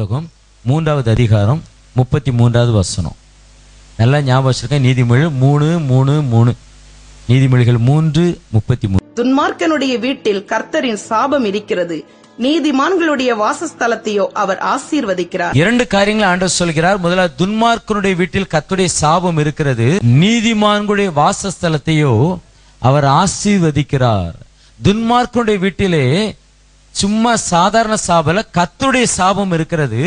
புத்தகம் 3வது அதிகாரம் 33வது வசனம். நல்லா ஞாபகம் வச்சிருக்கேன். நீதிமொழிகள் 3:3. நீதிமொழிகள் 3:33. துன்மார்க்கனுடைய வீட்டில் கர்த்தரின் சாபம் இருக்கிறது, நீதிமான்களுடைய வாசஸ்தலத்தையோ அவர் ஆசீர்வதிக்கிறார். 2 காரியங்களை ஆண்டவர் சொல்கிறார். முதலாவது, துன்மார்க்கனுடைய வீட்டில் கர்த்தருடைய சாபம் இருக்கிறது, நீதிமான்களுடைய வாசஸ்தலத்தையோ அவர் ஆசீர்வதிக்கிறார். துன்மார்க்கனுடைய வீட்டிலே சும்மா சாதாரண சாபல, கர்த்தருடைய சாபம் இருக்கிறது.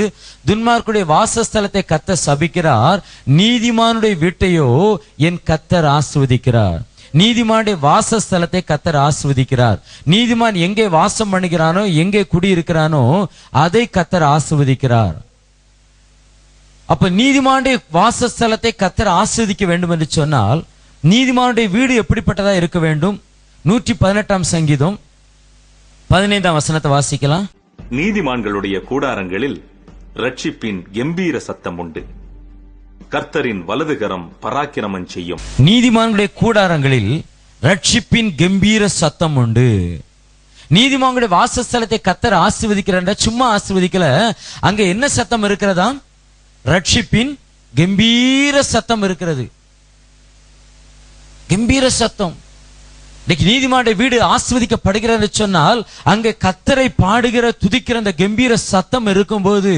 துன்மார்க்கனுடைய வாசஸ்தலத்தை கர்த்தர் சபிக்கிறார், நீதிமானுடைய வீட்டையோ என் கர்த்தர் ஆசீர்வதிக்கிறார். நீதிமானுடைய வாசஸ்தலத்தை கர்த்தர் ஆசீர்வதிக்கிறார். நீதிமான் எங்கே வாசம் பண்ணுகிறானோ, எங்கே குடியிருக்கிறானோ அதை கர்த்தர் ஆசீர்வதிக்கிறார். அப்ப நீதிமானுடைய வாசஸ்தலத்தை கர்த்தர் ஆசீர்வதிக்க வேண்டும் என்று சொன்னால் நீதிமானுடைய வீடு எப்படிப்பட்டதா இருக்க வேண்டும்? 118ஆம் சங்கீதம் 15ஆம் வசனத்தை வாசிக்கலாம். நீதிமான்களுடைய கூடாரங்களில் ரட்சிப்பின் கம்பீர சத்தம் உண்டு, கர்த்தரின் வலதுகரம் பராக்கிரமம் செய்யும். நீதிமான்களுடைய கூடாரங்களில் ரட்சிப்பின் கம்பீர சத்தம் உண்டு. நீதிமான்களுடைய வாசஸ்தலத்தை கர்த்தர் ஆசீர்வதிக்கிறார். சும்மா ஆசீர்வதிக்கல, அங்க என்ன சத்தம் இருக்கிறதா? ரட்சிப்பின் கம்பீர சத்தம் இருக்கிறது. கம்பீர சத்தம். இன்னைக்கு நீதிமானுடைய வீடு ஆசீர்வதிக்கப்படுகிறது சொன்னால் அங்கே கர்த்தரை பாடுகிற துதிக்கிற அந்த கம்பீர சத்தம் இருக்கும்போது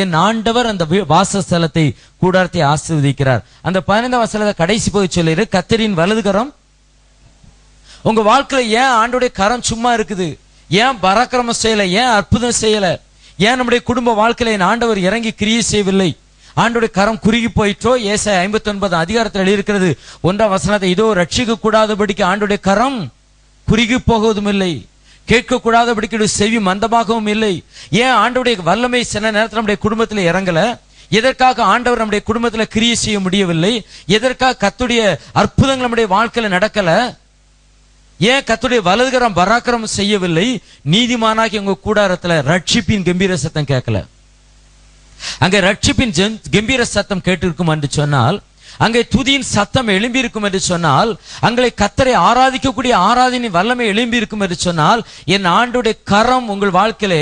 என் ஆண்டவர் அந்த வாசஸ்தலத்தை கூடாரத்தை ஆசீர்வதிக்கிறார். அந்த 15ஆம் வசனத்தை கடைசி போய் சொல்லிரு, கர்த்தரின் வலதுகரம். உங்க வாழ்க்கையில ஏன் ஆண்டோடைய கரம் சும்மா இருக்குது? ஏன் பராக்கிரமம் செய்யல? ஏன் அற்புதம் செய்யல? ஏன் நம்முடைய குடும்ப வாழ்க்கையில என் ஆண்டவர் இறங்கி கிரியை செய்யவில்லை? ஆண்டோடைய கரம் குறுகி போயிற்றோ? ஏசாயா 59 அதிகாரத்தில் எழுதியிருக்கிறது 1ஆம் வசனத்தை, இதோ ரட்சிக்க கூடாதபடிக்கு ஆண்டோடைய கரம் குறுகி போகுவதும் இல்லை, கேட்க கூடாதபடிக்கு செவி மந்தமாகவும் இல்லை. ஏன் ஆண்டோடைய வல்லமை சில நேரத்தில் நம்முடைய குடும்பத்தில் இறங்கல? எதற்காக ஆண்டவர் நம்முடைய குடும்பத்தில் கிரியை செய்ய முடியவில்லை? எதற்காக கர்த்தருடைய அற்புதங்கள் நம்முடைய வாழ்க்கையில நடக்கல? ஏன் கர்த்தருடைய வலதுகரம் பராக்கிரமம் செய்யவில்லை? நீதிமானாகி உங்க கூடாரத்துல ரட்சிப்பின் கம்பீர சத்தம் கேட்கல. அங்கே ரட்சிப்பின் கம்பீர சத்தம் கேட்டிருக்கும் என்று சொன்னால், அங்கே துதியின் சத்தம் எழும்பி இருக்கும் என்று சொன்னால், அங்கே கர்த்தரை ஆராதிக்கக்கூடிய ஆராதனை வல்லமை எழும்பி இருக்கும் என்று சொன்னால், என் ஆண்டுடைய கரம் உங்கள் வாழ்க்கையிலே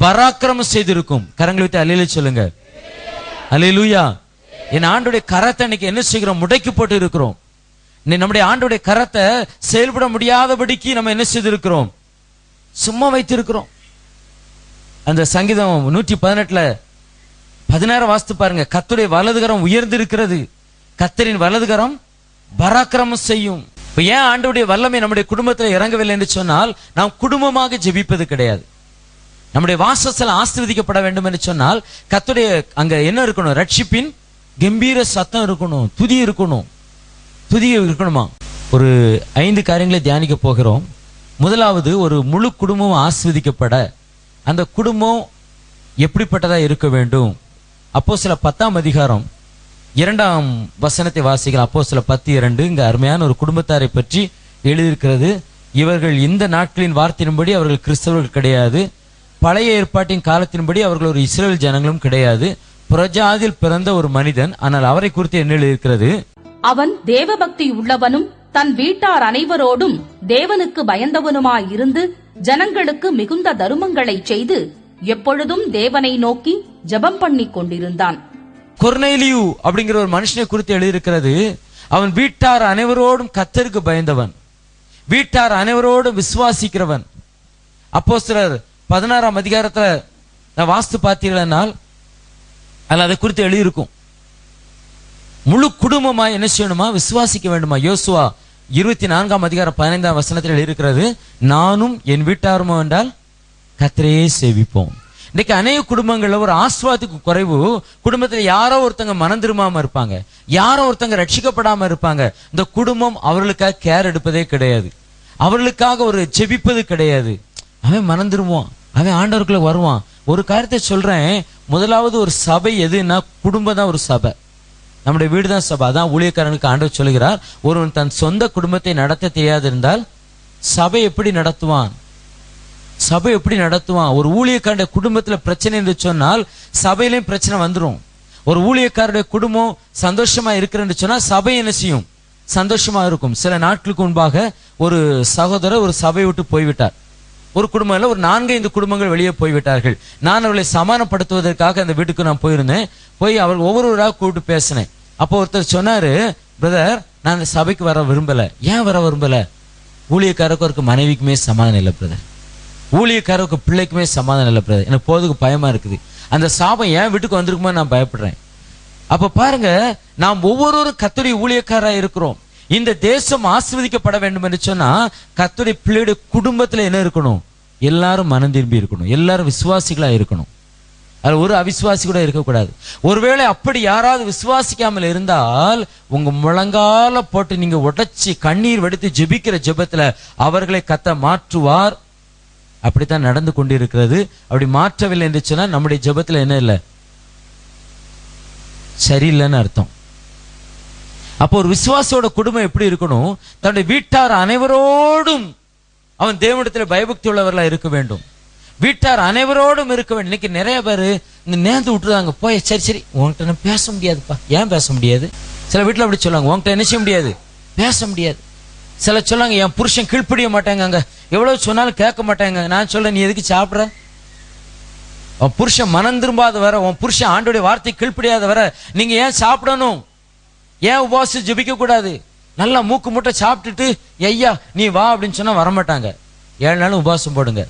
பராக்கிரமம் செய்திருக்கும். கரங்களை விட்டு அல்லேலூயா சொல்லுங்க. அல்லேலூயா. என் ஆண்டுடைய கரத்தை இன்னைக்கு என்ன செய்கிறோம்? முடக்கி போட்டு இருக்கிறோம். நம்முடைய ஆண்டுடைய கரத்தை செயல்பட முடியாதபடிக்கு நம்ம என்ன செய்திருக்கிறோம்? சும்மா வைத்திருக்கிறோம். அந்த சங்கீதம் 118ல 16 வாசித்து பாருங்க. கர்த்தருடைய வலதுகரம் உயர்ந்திருக்கிறது, கர்த்தரின் வலதுகரம் பராக்கிரமம் செய்யும். இப்ப ஏன் ஆண்டவருடைய வல்லமை நம்முடைய குடும்பத்தில் இறங்கவில்லை என்று சொன்னால், நாம் குடும்பமாக ஜெபிப்பது கிடையாது. நம்முடைய வாசஸ்தலம் ஆசீர்வதிக்கப்பட வேண்டும் என்று சொன்னால் கர்த்தருடைய அங்க என்ன இருக்கணும்? ரட்சிப்பின் கம்பீர சத்தம் இருக்கணும், துதி இருக்கணும். துதி இருக்கணுமா? ஒரு 5 காரியங்களை தியானிக்க போகிறோம். முதலாவது, ஒரு முழு குடும்பம் ஆசீர்வதிக்கப்பட அந்த குடும்பம் எப்படிப்பட்டதா இருக்க வேண்டும்? அப்போஸ்தலர் 10ஆம் அதிகாரம் 2ஆம் வசனத்தை வாசிக்கலாம். அப்போஸ்தலர் 10:2. இங்க அருமையான ஒரு குடும்பத்தாரை பற்றி எழுதியிருக்கிறது. இவர்கள் இந்த நாட்களின் வார்த்தையின்படி அவர்கள் கிறிஸ்தவர்கள் கிடையாது, பழைய ஏற்பாட்டின் காலத்தின்படி அவர்கள் ஒரு இஸ்ரேல் ஜனங்களும் கிடையாது, புறஜாதியில் பிறந்த ஒரு மனிதன். ஆனால் அவரை குறித்து என்ன எழுதியிருக்கிறது? அவன் தேவபக்தி உள்ளவனும் தன் வீட்டார் அனைவரோடும் தேவனுக்கு பயந்தவனுமாயிருந்து ஜனங்களுக்கு மிகுந்த தருமங்களை செய்து எப்பொழுதும் தேவனை நோக்கி ஜெபம் பண்ணி கொண்டிருந்தான். கொர்நேலியு அப்படிங்கிற ஒரு மனுஷனை குறித்து எழுதியிருக்கிறது. அவன் வீட்டார் அனைவரோடும் கர்த்தருக்கு பயந்தவன், வீட்டார் அனைவரோடும் விசுவாசிக்கிறவன். அப்போஸ்தலர் 16ஆம் அதிகாரத்துல நான் வாஸ்து பார்த்தீர்களானால் அதில் அதை குறித்து எழுதியிருக்கும். முழு குடும்பமா என்ன செய்யணுமா? விசுவாசிக்க வேண்டுமா? யோசுவா 24ஆம் அதிகாரம் 15ஆம் வசனத்தில் எழுதியிருக்கிறது, நானும் என் வீட்டாருமோ என்றால் கர்த்தரையே சேவிப்போம். இன்னைக்கு அநேக குடும்பங்கள்ல ஒரு ஆசீர்வாதத்துக்கு குறைவு. குடும்பத்தில் யாரோ ஒருத்தங்க மனம் திரும்பாம இருப்பாங்க, யாரோ ஒருத்தங்க ரட்சிக்கப்படாம இருப்பாங்க. இந்த குடும்பம் அவர்களுக்காக கேர் எடுப்பதே கிடையாது, அவர்களுக்காக ஒரு ஜெபிப்பது கிடையாது. அவன் மனம் திரும்புவான், அவன் ஆண்டவருக்குள்ள வருவான். ஒரு காரியத்தை சொல்றேன், முதலாவது ஒரு சபை எதுன்னா குடும்பம் தான் ஒரு சபை. நம்முடைய வீடு தான் சபை. அதான் ஊழியக்காரனுக்கு ஆண்டவர் சொல்கிறார், ஒருவன் தன் சொந்த குடும்பத்தை நடத்த தெரியாது இருந்தால் சபை எப்படி நடத்துவான்? சபை எப்படி நடத்துவான்? ஒரு ஊழியக்காரனுடைய குடும்பத்துல பிரச்சனை என்று சொன்னால் சபையிலையும் பிரச்சனை வந்துடும். ஒரு ஊழியக்காரருடைய குடும்பம் சந்தோஷமா இருக்கிறன்னு சொன்னா சபை என்ன செய்யும்? சந்தோஷமா இருக்கும். சில நாட்களுக்கு முன்பாக ஒரு சகோதரர் ஒரு சபை விட்டு போய்விட்டார். ஒரு குடும்பம் இல்ல, ஒரு 4-5 குடும்பங்கள் வெளியே போய்விட்டார்கள். நான் அவர்களை சமாதானப்படுத்துவதற்காக அந்த வீட்டுக்கு நான் போயிருந்தேன். போய் அவர் ஒவ்வொருவராக கூப்பிட்டு பேசினேன். அப்போ ஒருத்தர் சொன்னாரு, பிரதர், நான் இந்த சபைக்கு வர விரும்பல. ஏன் வர விரும்பல? ஊழியக்காரருக்கு மனைவிக்குமே சமாதானம் இல்லை பிரதர், ஊழியக்காரருக்கு பிள்ளைக்குமே சமாதானம் இல்லை பிரதர், எனக்கு போறதுக்கு பயமா இருக்குது. அந்த சாபம் என் வீட்டுக்கு வந்திருக்குமோ நான் பயப்படுறேன். அப்ப பாருங்க, நாம் ஒவ்வொருவரும் கர்த்தருடைய ஊழியக்காரா இருக்கிறோம். இந்த தேசம் ஆசீர்வதிக்கப்பட வேண்டும் என்று சொன்னா கர்த்தருடைய பிள்ளையுடைய குடும்பத்துல என்ன இருக்கணும்? எல்லாரும் மனம் திரும்பி இருக்கணும், எல்லாரும் விசுவாசிகளா இருக்கணும். அது ஒரு அவிசுவாசி கூட இருக்கக்கூடாது. ஒருவேளை அப்படி யாராவது விசுவாசிக்காமல் இருந்தால் உங்க முழங்கால போட்டு நீங்க உடைச்சி கண்ணீர் வடித்து ஜெபிக்கிற ஜெபத்துல அவர்களை கர்த்தர் மாற்றுவார். அப்படித்தான் நடந்து கொண்டிருக்கிறது. அப்படி மாற்றவில்லை என்று சொன்னா நம்முடைய ஜெபத்துல என்ன இல்லை? சரியில்லைன்னு அர்த்தம். அப்போ ஒரு விசுவாசியோட குடும்பம் எப்படி இருக்கணும்? தன்னுடைய வீட்டார் அனைவரோடும் அவன் தேவனிடத்தில் பயபக்தி உள்ளவர்களா இருக்க வேண்டும். வீட்டார் அனைவரோடும் இருக்க வேண்டும். இன்னைக்கு நிறைய பேர் இந்த நேர்ந்து விட்டுருவாங்க. போய் சரி சரி உன்கிட்ட நான் பேச முடியாதுப்பா. ஏன் பேச முடியாது? சில வீட்டில் அப்படி சொல்லுவாங்க, உன்கிட்ட என்ன செய்ய முடியாது? பேச முடியாது. சில சொல்லாங்க, என் புருஷன் கீழ்ப்படிய மாட்டாங்க, எவ்வளவு சொன்னாலும் கேட்க மாட்டாங்க. நான் சொல்றேன், நீ எதுக்கு சாப்பிட்ற? உன் புருஷன் மனம் திரும்பாத வர, உன் புருஷன் ஆண்டோடைய வார்த்தை கீழ்ப்படியாத வர நீங்க ஏன் சாப்பிடணும்? ஏன் உபவாசம் ஜெபிக்க கூடாது? நல்லா மூக்கு முட்டை சாப்பிட்டுட்டு ஐயா நீ வா அப்படின்னு சொன்னா வரமாட்டாங்க. 7 நாளும் உபவாசம் போடுங்க.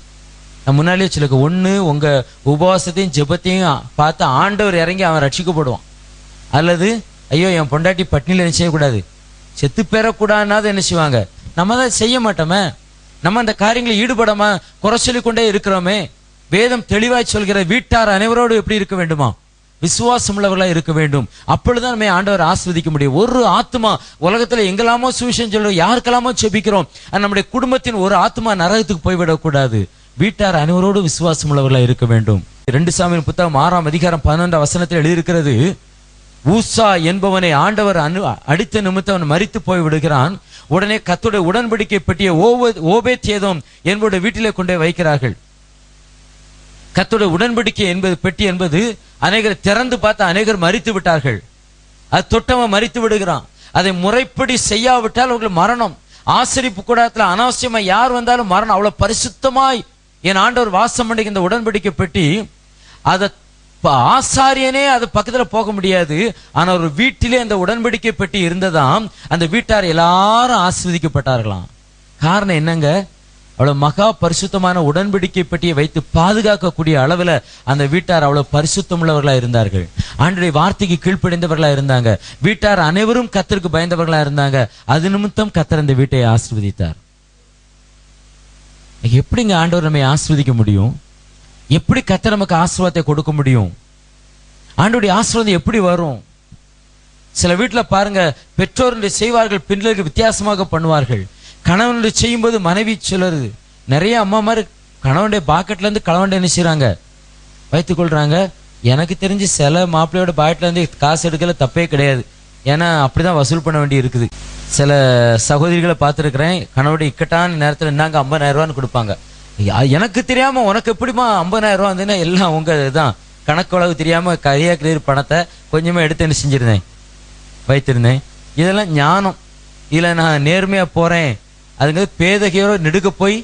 நான் முன்னாலேயே சொல்லுங்க, ஒண்ணு உங்க உபவாசத்தையும் ஜெபத்தையும் பார்த்து ஆண்டவர் இறங்கி அவன் ரட்சிக்கப்படுவான். அல்லது ஐயோ என் பொண்டாட்டி பட்னியில என்ன செய்யக்கூடாது, செத்து பெறக்கூடாதுனாவது என்ன செய்வாங்க? நம்ம தான் செய்ய மாட்டோமே. நம்ம அந்த காரியங்களை ஈடுபடாம குறை சொல்லிக் கொண்டே இருக்கிறோமே. வேதம் தெளிவாய் சொல்கிற வீட்டார் அனைவரோடு எப்படி இருக்க வேண்டுமா? விசுவாசம் உள்ளவர்களா இருக்க வேண்டும். அப்பொழுதுதான் நம்ம ஆண்டவர் ஆசீர்வதிக்க முடியும். ஒரு ஆத்மா உலகத்துல எங்கெல்லாமோ சுவிசேஷம் சொல்றோம், யாருக்கெல்லாமோ ஜெபிக்கிறோம், நம்முடைய குடும்பத்தின் ஒரு ஆத்மா நரகத்துக்கு போய்விடக்கூடாது. வீட்டார் அனைவரோடு விசுவாசம் உள்ளவர்களா இருக்க வேண்டும். 2 சாமுவேல் புத்தகம் 6ஆம் அதிகாரம் 11ஆம் வசனத்தில் எழுதியிருக்கிறது, ஊசா என்பவனை ஆண்டவர் அடித்த நிமித்தம் அவன் மரித்து போய் விடுகிறான். உடனே கர்த்தருடைய உடன்படிக்கை பெட்டியை ஓபேத்-ஏதோம் என்பவருடைய வீட்டிலே கொண்டே வைக்கிறார்கள். கர்த்தருடைய உடன்படிக்கை என்பது பெட்டி என்பது அநேகர் திறந்து பார்த்து அநேகர் மரித்து விட்டார்கள். அது தொட்டவன் மரித்து விடுகிறான். அதை முறைப்படி செய்யாவிட்டால் அவர்கள் மரணம். ஆசரிப்பு கூடத்துல அனாவசியமா யார் வந்தாலும் மரணம். அவ்வளவு பரிசுத்தமாய் என் ஆண்டவர் வாசம் பண்ணி இந்த உடன்படிக்கை பெட்டி, அதை ஆசாரியனே அது பக்கத்துல போக முடியாது. ஆனா ஒரு வீட்டிலே அந்த உடன்படிக்கை பெட்டி இருந்ததாம். அந்த வீட்டார் எல்லாரும் ஆசீர்வதிக்கப்பட்டார்களாம். காரணம் என்னங்க? அவ்வளவு மகா பரிசுத்தமான உடன்படிக்கை பெட்டியை வைத்து பாதுகாக்கக்கூடிய அளவுல அந்த வீட்டார் அவ்வளவு பரிசுத்தம் உள்ளவர்களா இருந்தார்கள். ஆண்டவருடைய வார்த்தைக்கு கீழ்ப்படிந்தவர்களா இருந்தாங்க. வீட்டார் அனைவரும் கர்த்தருக்கு பயந்தவர்களா இருந்தாங்க. அது நிமித்தம் கர்த்தர் அந்த வீட்டை ஆசீர்வதித்தார். எப்படிங்க ஆண்டவர் நம்மை ஆசீர்வதிக்க முடியும்? எப்படி கர்த்தர் நமக்கு ஆசீர்வாதத்தை கொடுக்க முடியும்? ஆண்டவருடைய ஆசீர்வாதம் எப்படி வரும்? சில வீட்டுல பாருங்க, பெற்றோருடைய செய்வார்கள், பிள்ளைகளுக்கு வித்தியாசமாக பண்ணுவார்கள். கணவனுடைய செய்யும்போது மனைவி சொல்லுறது. நிறைய அம்மா மாதிரி கணவனுடைய பாக்கெட்ல இருந்து கணவன் என்ன செய்யறாங்க, வைத்துக் கொள்றாங்க. எனக்கு தெரிஞ்சு சில மாப்பிள்ளையோட பாக்கெட்ல இருந்து காசு எடுக்கல தப்பே கிடையாது. ஏன்னா அப்படிதான் வசூல் பண்ண வேண்டி இருக்குது. சில சகோதரிகளை பார்த்துருக்கிறேன், கணவனுடைய இக்கட்டான நேரத்தில் இன்னாங்க 50,000 ரூபான்னு கொடுப்பாங்க. எனக்கு தெரியாம உனக்கு எப்படிமா 50,000 ரூபா வந்துன்னா எல்லாம் உங்க இதுதான். கணக்கு அளவு தெரியாம கையா கிளியர் பணத்தை கொஞ்சமா எடுத்து என்ன செஞ்சிருந்தேன், வைத்திருந்தேன். இதெல்லாம் ஞானம். இதுல நான் நேர்மையா போறேன், அதுங்கிறது பேதகையோட நெடுக்க போய்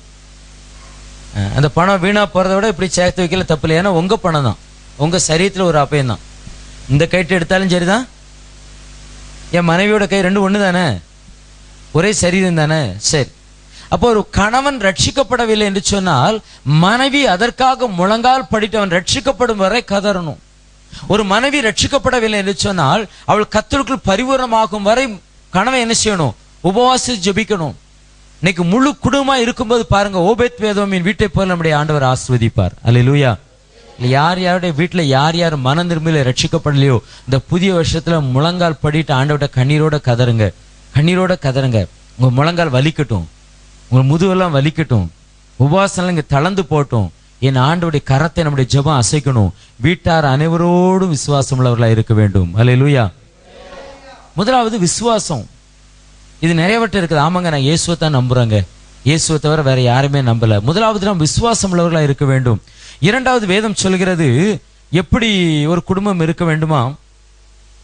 அந்த பணம் வீணா போறதை விட இப்படி சேர்த்து வைக்கல தப்பு இல்லை. ஏன்னா உங்க பணம் தான், உங்க சரீரத்துல ஒரு அப்பயம் தான். இந்த கைட்டு எடுத்தாலும் சரிதான், என் மனைவியோட கை ரெண்டும் ஒண்ணு தானே, ஒரே சரீரம் தானே. சரி, அப்போ ஒரு கணவன் ரட்சிக்கப்படவில்லை என்று சொன்னால் மனைவி அதற்காக முழங்கால் படிட்டு அவன் ரட்சிக்கப்படும் வரை கதறணும். ஒரு மனைவி ரட்சிக்கப்படவில்லை என்று சொன்னால் அவள் கர்த்தருக்குள் பரிபூரணமாகும் வரை கணவன் என்ன செய்யணும், உபவாசி ஜெபிக்கணும். இன்னைக்கு முழு குடும்பமா இருக்கும்போது பாருங்க, ஓபேத்-ஏதோமின் வீட்டை போல நம்முடைய ஆண்டவர் ஆசீர்வதிப்பார். அல்லேலூயா. யார் யாருடைய வீட்டுல யார் யார் மன திரும்பில ரட்சிக்கப்படலையோ இந்த புதிய வருஷத்துல முழங்கால் படிட்டு ஆண்டவர்கிட்ட கண்ணீரோட கதறுங்க, கண்ணீரோட கதறுங்க. உங்க முழங்கால் வலிக்கட்டும், உங்க முதுவெல்லாம் வலிக்கட்டும், உபவாசம் இங்க தளர்ந்து போட்டும். என் ஆண்டவருடைய கரத்தை நம்முடைய ஜெபம் அசைக்கணும். வீட்டார் அனைவரோடும் விசுவாசம் உள்ளவர்களா இருக்க வேண்டும். அல்லேலூயா. முதலாவது விசுவாசம். இது நிறையவற்றை இருக்குது. ஆமாங்க, நான் இயேசுவை தான் நம்புறேங்க, இயேசுவை தவிர வேற யாருமே நம்பல. முதலாவது நாம் விசுவாசம் உள்ளவர்களா இருக்க வேண்டும். இரண்டாவது வேதம் சொல்கிறது எப்படி ஒரு குடும்பம் இருக்க வேண்டுமா?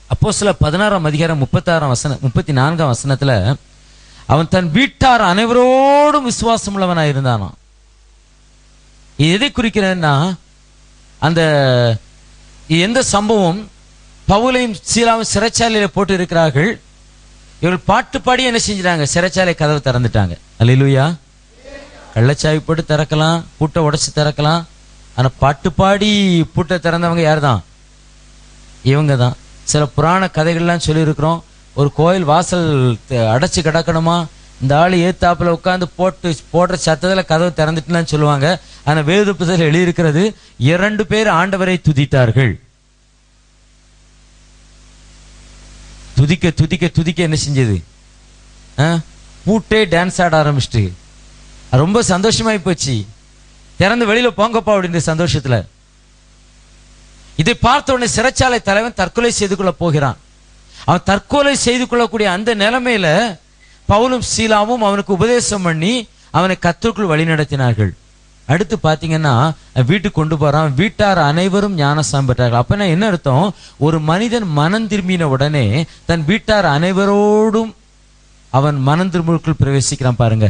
அப்போஸ்தலர் 16ஆம் அதிகாரம் 34ஆம் வசனத்துல அவன் தன் வீட்டார் அனைவரோடும் விசுவாசம் உள்ளவனா இருந்தானா. இது எதை குறிக்கிறேன்னா, அந்த எந்த சம்பவம், பவுலையும் சீலாவும் சிறைச்சாலையில போட்டு இருக்கிறார்கள். இவர்கள் பாட்டு பாடி என்ன செஞ்சிட்டாங்க, சிறைச்சாலை கதவை திறந்துட்டாங்க. அல்லேலூயா. கள்ளச்சாவி போட்டு திறக்கலாம், பூட்டை உடைச்சு திறக்கலாம். ஆனா பாட்டு பாடி பூட்டை திறந்தவங்க யார் தான்? இவங்க தான். சில புராண கதைகள்லாம் சொல்லியிருக்கிறோம். ஒரு கோயில் வாசல் அடைச்சு கிடக்கணுமா, இந்த ஆள் ஏத்தாப்புல உட்காந்து போடுற சத்தத்துல கதவு திறந்துட்டுலாம் சொல்லுவாங்க. ஆனா வேத புத்தகத்தில் எழுதியிருக்கிறது, 2 பேர் ஆண்டவரை துதித்தார்கள். துதிக்க துதிக்க துதிக்க என்ன செஞ்சது, பூட்டே டான்ஸ் ஆட ஆரம்பிச்சுட்டு ரொம்ப சந்தோஷமாயி போச்சு. திறந்து வெளியில போங்கப்பா அப்படின்ற சந்தோஷத்துல. இதை பார்த்த உடனே சிறைச்சாலை தலைவன் தற்கொலை செய்து கொள்ள போகிறான். அவன் தற்கொலை செய்து கொள்ளக்கூடிய அந்த நிலைமையில பவுலும் சீலாவும் அவனுக்கு உபதேசம் பண்ணி அவனை கர்த்தருக்குள் வழி நடத்தினார்கள். அடுத்து பாத்தீங்கன்னா வீட்டுக்கு கொண்டு போறான். வீட்டார் அனைவரும் ஞானஸ்நானம் பெற்றார்கள். அப்ப என்ன அர்த்தம், ஒரு மனிதன் மனம் திரும்பின உடனே தன் வீட்டார் அனைவரோடும் அவன் மனம் திரும்புக்குள் பிரவேசிக்கிறான். பாருங்க,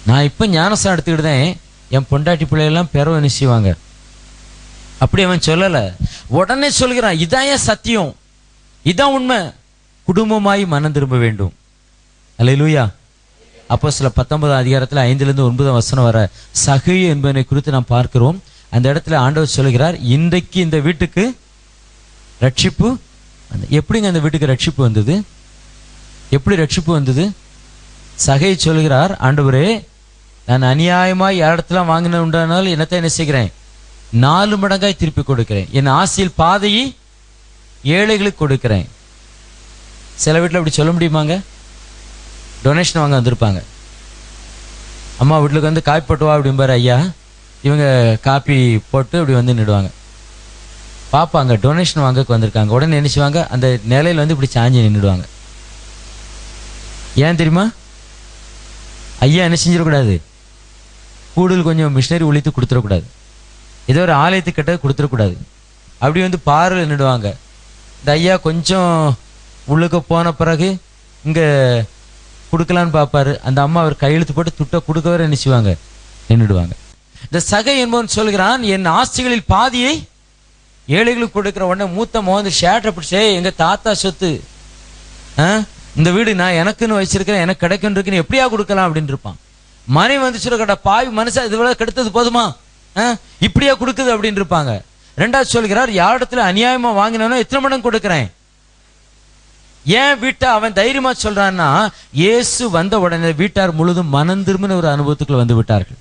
நான் இப்ப ஞானஸ்நானம் எடுத்துக்கிட்டேன், என் பொண்டாட்டி பிள்ளையெல்லாம் பெறவ நிச்சயவாங்க. அப்படி அவன் சொல்லல, உடனே சொல்கிறான், இதான் ஏன் சத்தியம், இதான் உண்மை, குடும்பமாய் மனம் திரும்ப வேண்டும். அல்லேலூயா. அப்போஸ்தலர் 19 அதிகாரத்தில் 5-9 வர சகை என்பதை குறித்து நாம் பார்க்கிறோம். அந்த இடத்துல ஆண்டவர் சொல்கிறார், இன்றைக்கு இந்த வீட்டுக்கு ரட்சிப்பு. எப்படிங்க அந்த வீட்டுக்கு ரட்சிப்பு வந்தது? எப்படி ரட்சிப்பு வந்தது? சகை சொல்கிறார், ஆண்டவரே, நான் அநியாயமாய் இடத்துல வாங்கின உண்டானால் என்னத்தை என்ன செய்கிறேன், 4 மடங்காய் திருப்பி கொடுக்கிறேன். என் ஆசையில் பாதையை ஏழைகளுக்கு கொடுக்கிறேன். சில வீட்டில் அப்படி சொல்ல முடியுமாங்க? டொனேஷன் வாங்க வந்திருப்பாங்க. அம்மா வீட்டுக்கு வந்து காப்பி போட்டு வா அப்படிம்பாரு ஐயா. இவங்க காப்பி போட்டு அப்படி வந்து நிடுவாங்க. பார்ப்பாங்க டொனேஷன் வாங்கக்கு வந்திருக்காங்க. உடனே நினைச்சுவாங்க, அந்த நிலையில வந்து இப்படி சாஞ்சி நின்றுடுவாங்க. ஏன் தெரியுமா? ஐயா என்ன செஞ்சிடக்கூடாது, கூடுதல் கொஞ்சம் மிஷினரி ஒழித்து கொடுத்துடக்கூடாது, ஏதோ ஒரு ஆலயத்துக்கிட்ட கொடுத்துடக்கூடாது. அப்படி வந்து பார்வையில் நின்றுடுவாங்க. இந்த ஐயா கொஞ்சம் உள்ளுக்கு போன பிறகு இங்க கொடுக்கலான்னு பார்ப்பாரு. அந்த அம்மா அவர் கையெழுத்து போட்டு துட்ட கொடுக்க வர நினைச்சுவாங்க, நின்றுடுவாங்க. இந்த சகை என்பவன் சொல்கிறான், என் ஆஸ்திகளில் பாதியை ஏழைகளுக்கு கொடுக்கிற. உடனே மூத்த மோந்து ஷேட்டை பிடிச்சே, எங்க தாத்தா சொத்து, இந்த வீடு நான் எனக்குன்னு வச்சிருக்கிறேன், எனக்கு கிடைக்குன்னு இருக்குன்னு எப்படியா கொடுக்கலாம் அப்படின்னு இருப்பான். மனைவி வந்து சொல்ல, பாவி மனுஷா, இது விட கெடுத்தது போதுமா, இப்படியா கொடுக்குது அப்படின்னு இருப்பாங்க. ரெண்டாவது சொல்கிறார், யாரிடத்துல அநியாயமா வாங்கினோ எத்தனை மடங்கு கொடுக்கிறேன். ஏன் வீட்டை அவன் தைரியமா சொல்றான்னா, இயேசு வந்த உடனே வீட்டார் முழுதும் மனம் திரும்பின ஒரு அனுபவத்துக்குள்ள வந்து விட்டார்கள்.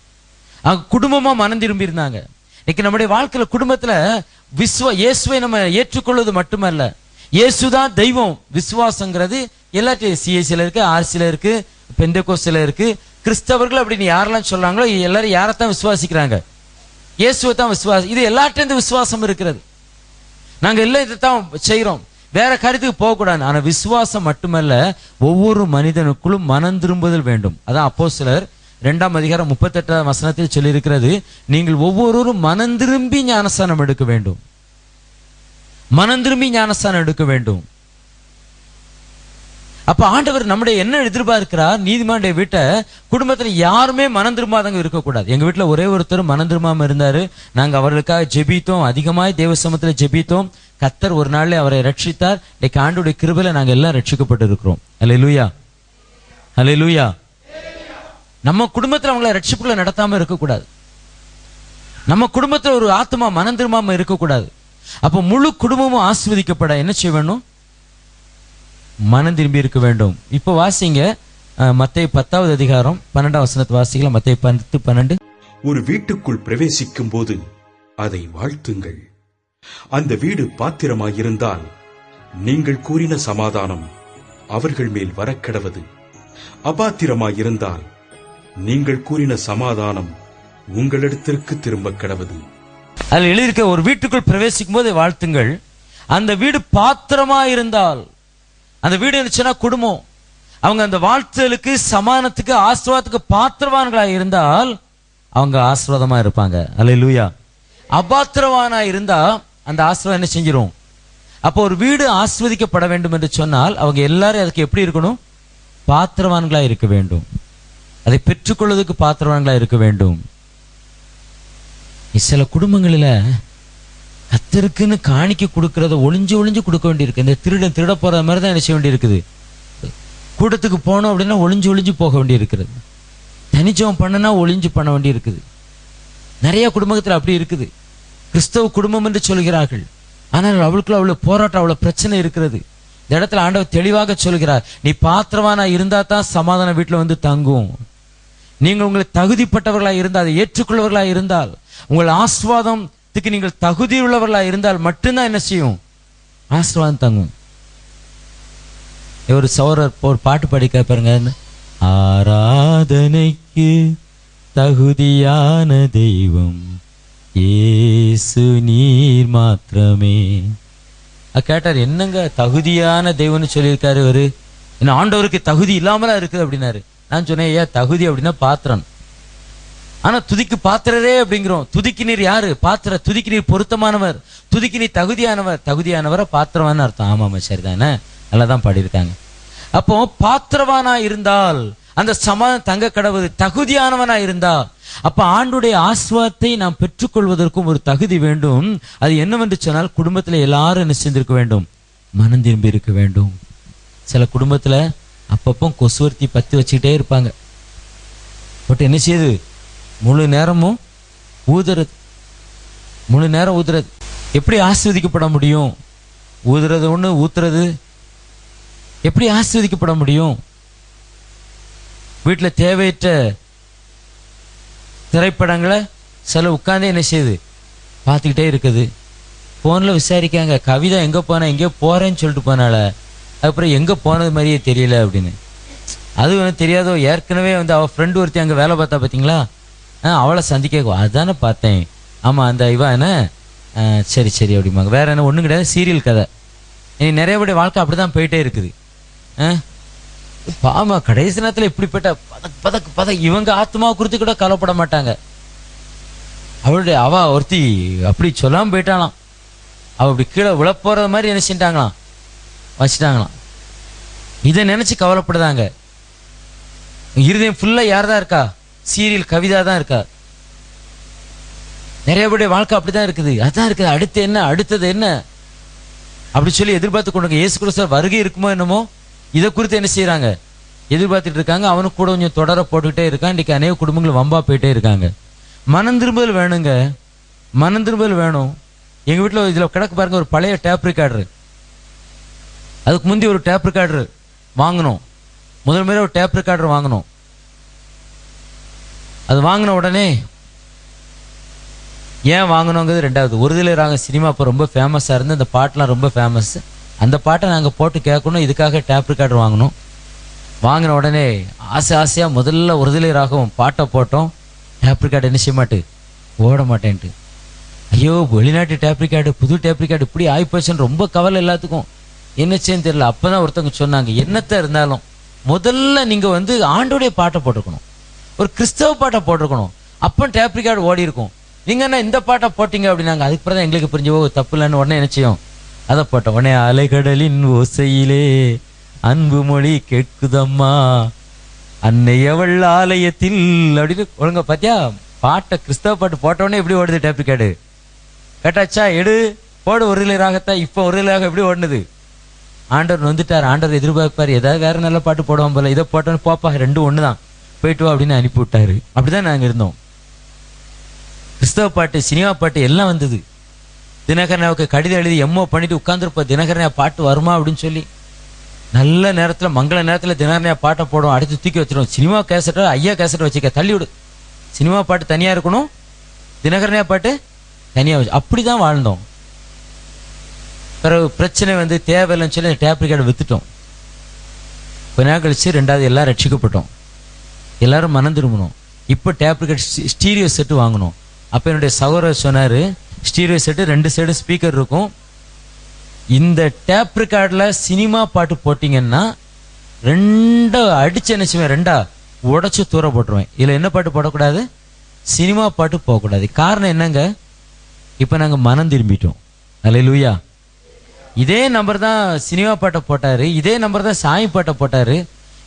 அவங்க குடும்பமா மனம் திரும்பி இருந்தாங்க. இன்னைக்கு நம்முடைய வாழ்க்கையில குடும்பத்துல இயேசுவை நம்ம ஏற்றுக்கொள்வது மட்டுமல்ல, இயேசுதான் தெய்வம். விசுவாசங்கிறது எல்லாத்தையும் சிஎஸ்சில இருக்கு, ஆர்சில இருக்கு, பெந்தேகோஸ்தில இருக்கு. கிறிஸ்தவர்கள் அப்படின்னு யாரெல்லாம் சொல்றாங்களோ எல்லாரும் யாரைத்தான் விசுவாசிக்கிறாங்க, இயேசுவை தான் விசுவாசம். இது எல்லாத்தையும் விசுவாசம் இருக்கிறது. நாங்க எல்லாம் இதைத்தான் செய்யறோம், வேற காரியத்துக்கு போகக்கூடாது. ஆனா விசுவாசம் மட்டுமல்ல, ஒவ்வொரு மனிதனுக்குள்ளும் மனம் திரும்புதல் வேண்டும். அதான் அப்போஸ்தலர் 2 அதிகாரம் 38 சொல்லி இருக்கிறது, நீங்கள் ஒவ்வொருவரும் மனம் திரும்பி ஞானஸ்நானம் எடுக்க வேண்டும். மனம் திரும்பி ஞானஸ்நானம் எடுக்க வேண்டும். அப்ப ஆண்டவர் நம்முடைய என்ன எதிர்பார்க்கிறார், நீதிமானுடைய வீட்டை குடும்பத்துல யாருமே மனம் திரும்பாதவங்க இருக்கக்கூடாது. எங்க வீட்டுல ஒரே ஒருத்தர் மனம் திரும்பாம இருந்தாரு. நாங்க அவர்களுக்காக ஜெபித்தோம், அதிகமாய் தேவ சமூகத்துல ஜெபித்தோம். கர்த்தர் ஒரு நாள்ல அவரை ரட்சித்தார். இன்னைக்கு ஆண்டவருடைய கிருபையில நாங்க எல்லாம் ரட்சிக்கப்பட்டு இருக்கிறோம். அல்லேலூயா, அல்லேலூயா. நம்ம குடும்பத்துல அவங்களை ரட்சிப்புகளை நடத்தாம இருக்கக்கூடாது. நம்ம குடும்பத்துல ஒரு ஆத்மா மனம் திரும்பாம இருக்கக்கூடாது. அப்ப முழு குடும்பமும் ஆசீர்வதிக்கப்பட என்ன செய்ய வேண்டும், மனம் திரும்பி இருக்க வேண்டும். இப்ப வாசிங்க மத்தேயு 10 அதிகாரம் 12 வாசிக்கலாம். மத்தேயு 10:12. ஒரு வீட்டுக்குள் பிரவேசிக்கும் போது அதை வாழ்த்துங்கள். அந்த வீடு பாத்திரமாயிருந்தால் நீங்கள் கூறின சமாதானம் அவர்கள் மேல் வரக்கடவது. அபாத்திரமாயிருந்தால் நீங்கள் கூறின சமாதானம் உங்களிடத்திற்கு திரும்ப கடவது. அதில் எழுதியிருக்க, ஒரு வீட்டுக்குள் பிரவேசிக்கும் போது வாழ்த்துங்கள். அந்த வீடு பாத்திரமா இருந்தால், அந்த வீடு இருந்துச்சுன்னா குடும்பம், அவங்க அந்த வாழ்த்துதலுக்கு, சமானத்துக்கு, ஆசீர்வாதத்துக்கு பாத்திரவான்களா இருந்தால் அவங்க ஆசீர்வாதமா இருப்பாங்க. அல்லேலூயா. அபாத்திரவானா இருந்தா அந்த ஆசீர்வாதம் என்ன செஞ்சிரும். அப்போ ஒரு வீடு ஆசீர்வதிக்கப்பட வேண்டும் என்று சொன்னால் அவங்க எல்லாரும் அதுக்கு எப்படி இருக்கணும், பாத்திரவான்களா இருக்க வேண்டும். அதை பெற்றுக்கொள்வதற்கு பாத்திரவான்களா இருக்க வேண்டும். சில குடும்பங்களில கர்த்தருக்குன்னு காணிக்க கொடுக்கறத ஒளிஞ்சு ஒளிஞ்சு கொடுக்க வேண்டியிருக்கு. இந்த திருடன் திருட போற மாதிரி தான் என்ன செய்ய வேண்டியிருக்குது. கூட்டத்துக்கு போனோம் அப்படின்னா ஒளிஞ்சு ஒளிஞ்சு போக வேண்டியிருக்கிறது. தனிச்சவம் பண்ணனா ஒளிஞ்சு பண்ண வேண்டி இருக்குது. நிறைய குடும்பத்தில் அப்படி இருக்குது. கிறிஸ்தவ குடும்பம் என்று சொல்கிறார்கள், ஆனால் அவளுக்குள்ள அவ்வளவு போராட்டம், அவ்வளவு பிரச்சனை இருக்கிறது. இந்த இடத்துல ஆண்டவர் தெளிவாக சொல்கிறார், நீ பாத்திரவானா இருந்தா தான் சமாதானம் வீட்டுல வந்து தங்கும். நீங்கள் உங்களுக்கு தகுதிப்பட்டவர்களா இருந்தால், அதை ஏற்றுக்கொள்ளவர்களா இருந்தால், உங்கள் ஆசீர்வாதத்துக்கு நீங்கள் தகுதி உள்ளவர்களா இருந்தால் மட்டும்தான் என்ன செய்யும், ஆசீர்வாதம் தங்கும். ஒரு சௌரர் ஒரு பாட்டு படிக்க பாருங்க, ஆராதனைக்கு தகுதியான தெய்வம் இயேசு நீர் மாத்திரமே. கேட்டார், என்னங்க தகுதியான தெய்வம்னு சொல்லியிருக்காரு இவரு, என்ன ஆண்டவருக்கு தகுதி இல்லாமலா இருக்குது அப்படின்னாரு. நான் சொன்னேன், ஐயா தகுதி அப்படின்னா பாத்திரன், ஆனா துதிக்கு பாத்திரரே அப்படிங்கிறோம். துதிக்கு நீர் யாரு? பாத்திர. துதிக்கு நீர் பொருத்தமானவர், துதிக்கு நீர் தகுதியானவர். தகுதியானவரை பாத்திரவான்னு அர்த்தம். ஆமாமா, சரிதானே, நல்லாதான் பாடியிருக்காங்க. அப்போ பாத்திரவானா இருந்தால் அந்த சமாதானம் தங்க கடவுது. தகுதியானவனா இருந்தா அப்ப ஆண்டுடைய ஆசீர்வாதத்தை நாம் பெற்றுக்கொள்வதற்கும் ஒரு தகுதி வேண்டும். அது என்னவென்று சொன்னால், குடும்பத்துல எல்லாரும் என்ன செஞ்சிருக்க வேண்டும், மனம் திரும்பி இருக்க வேண்டும். சில குடும்பத்துல அப்பப்போ கொசுவர்த்தி பத்தி வச்சுக்கிட்டே இருப்பாங்க. பட் என்ன செய்யுது, முழு நேரமும் ஊதுறது, முழு நேரம் ஊதுறது. எப்படி ஆசீர்வதிக்கப்பட முடியும்? ஊதுறது ஒண்ணு, ஊத்துறது எப்படி ஆசீர்வதிக்கப்பட முடியும்? வீட்டுல தேவையற்ற திரைப்படங்களை சில உட்கார்ந்து என்ன செய்யுது, பார்த்துக்கிட்டே இருக்குது. போன்ல விசாரிக்காங்க, கவிதா எங்க போனா, எங்கேயோ போறேன்னு சொல்லிட்டு போனால, அப்புறம் எங்க போனது மாதிரியே தெரியல அப்படின்னு. அது வந்து தெரியாதோ, ஏற்கனவே வந்து அவ ஃப்ரெண்டு ஒருத்தி அங்க வேலை பார்த்தா பார்த்தீங்களா, அவளை சந்திக்க, அதுதானே பார்த்தேன், ஆமா அந்த இவா என்ன, சரி சரி அப்படிம்பாங்க. வேற என்ன, ஒண்ணும் கிடையாது, சீரியல் கதை. இனி நிறைய பேருடைய வாழ்க்கை அப்படிதான் போயிட்டே இருக்குது. பாமா கடைசி நேரத்துல இப்படிப்பட்ட பதக் பதக் பதக், இவங்க ஆத்மாவை குறித்து கூட கவலைப்பட மாட்டாங்க. அவளுடைய அவ ஒருத்தி அப்படி சொல்லாம போயிட்டாலாம், அவ அப்படி கீழே விழப்போறது மாதிரி என்ன செஞ்சிட்டாங்களாம், வச்சுட்டாங்களாம். இதை நினைச்சு கவலைப்படுதாங்க. இருதயம் ஃபுல்லா யார்தான் இருக்கா, சீரியல் கவிதா தான் இருக்கா. நிறைய பேருடைய வாழ்க்கை அப்படிதான் இருக்குது. அதான் இருக்குது, அடுத்து என்ன, அடுத்தது என்ன அப்படி சொல்லி எதிர்பார்த்து கொண்டு இயேசு கிறிஸ்து வருகை இருக்குமோ என்னமோ, இதை குறித்து என்ன செய்யறாங்க, எதிர்பார்த்துட்டு இருக்காங்க. அவனுக்கு கூட கொஞ்சம் தொடர போட்டுக்கிட்டே இருக்கான். இன்னைக்கு அநேக குடும்பங்கள் வம்பா போயிட்டே இருக்காங்க. மனம் திரும்புதல் வேணுங்க, மனம் திரும்புதல் வேணும். எங்க வீட்டுல இதுல கிடக்கு பாருங்க, ஒரு பழைய டேப் ரெக்கார்டரு. அதுக்கு முந்தி ஒரு டேப் ரெக்கார்டரு வாங்கணும். முதல் முறை ஒரு டேப் ரெக்கார்டர் வாங்கணும். அது வாங்கின உடனே ஏன் வாங்கணுங்கிறது ரெண்டாவது. ஒருதலை ராகம் சினிமா இப்போ ரொம்ப ஃபேமஸாக இருந்து அந்த பாட்டெலாம் ரொம்ப ஃபேமஸ். அந்த பாட்டை நாங்கள் போட்டு கேட்கணும், இதுக்காக டேப் ரெக்கார்டர் வாங்கணும். வாங்கின உடனே ஆசையாக முதல்ல ஒருதலை ராகம் பாட்டை போட்டோம். டேப் ரெக்கார்டு என்ன செய்ய மாட்டு, ஓட மாட்டேன்ட்டு. ஐயோ வெளிநாட்டு டேப் ரெக்கார்டு, புது டேப் ரெக்கார்டு இப்படி ஆகிப்போச்சுன்னு ரொம்ப கவலை எல்லாத்துக்கும். என்ன செய்யன்னு தெரியல. அப்போதான் ஒருத்தவங்க சொன்னாங்க, என்னத்த இருந்தாலும் முதல்ல நீங்கள் வந்து ஆண்டோடைய பாட்டை போட்டிருக்கணும், ஒரு கிறிஸ்தவ பாட்டை போட்டிருக்கணும், அப்போ டேப் ரெக்கார்டு ஓடி இருக்கும். நீங்க என்ன இந்த பாட்டை போட்டீங்க அப்படின்னாங்க. அதுக்கு பிறகு எங்களுக்கு புரிஞ்சவோ தப்பு இல்லைன்னு உடனே என்ன செய்யும், அதை போட்டோம். உடனே அலைகடலின் ஓசையிலே அன்பு மொழி கேட்குதம்மா அன்னையவள் ஆலயத்தில் அப்படின்னு ஒழுங்க பாத்தியா, பாட்டை கிறிஸ்தவ பாட்டு போட்டோடனே எப்படி ஓடுது டேப் ரெக்கார்டு. கேட்டாச்சா, எடு போடு ஒருதலை ராகத்தா. இப்போ ஒருதலை ராகம் எப்படி ஓடுனது, ஆண்டவர் வந்துட்டார். ஆண்டவர் எதிர்பார்ப்பாரு, ஏதாவது வேற நல்ல பாட்டு போடுவோம் போல, இதை போட்டோன்னு போப்பா ரெண்டும் ஒண்ணுதான், போயிட்டு வா அப்படின்னு அனுப்பி விட்டாரு. அப்படிதான் நாங்க இருந்தோம். கிறிஸ்தவ பாட்டு, சினிமா பாட்டு எல்லாம் வந்தது. தினகரனாவுக்கு கடிதம் எழுதி எம்மோ பண்ணிட்டு உட்கார்ந்துருப்போம், தினகரனையா பாட்டு வருமா அப்படின்னு சொல்லி. நல்ல நேரத்துல மங்கள நேரத்துல தினகரனையா பாட்டை போடும், அடுத்து தூக்கி வச்சிடும். சினிமா கேசட்டோ ஐயா கேசட்டை வச்சுக்க, தள்ளி விடு. சினிமா பாட்டு தனியா இருக்கணும், தினகரனையா பாட்டு தனியா வச்சு, அப்படிதான் வாழ்ந்தோம். பிறகு பிரச்சனை வந்து தேவையில்லைன்னு சொல்லி டேப் ரெக்கார்டு வித்துட்டோம். கொஞ்ச நாள் கழிச்சு ரெண்டாவது எல்லாம் ரட்சிக்கப்பட்டோம், எல்லாரும் மனம் திரும்பணும். இப்போ டேப் ரெக்கார்டு ஸ்டீரியோ செட்டு வாங்கணும். அப்போ என்னுடைய சகோதரர் சொன்னாரு, ஸ்டீரியோ செட்டு 2 சைடு ஸ்பீக்கர் இருக்கும், இந்த டேப் ரெக்கார்டில் சினிமா பாட்டு போட்டிங்கன்னா ரெண்டா அடிச்சு என்ன செய்வேன், ரெண்டா உடச்சு தூர போட்டுருவேன். இதில் என்ன பாட்டு போடக்கூடாது, சினிமா பாட்டு போகக்கூடாது. காரணம் என்னங்க, இப்போ நாங்கள் மனம் திரும்பிட்டோம். அல்லேலூயா. இதே நம்பர் தான் சினிமா பாட்டை போட்டாரு, இதே நம்பர் தான் சாமி பாட்டை போட்டாரு.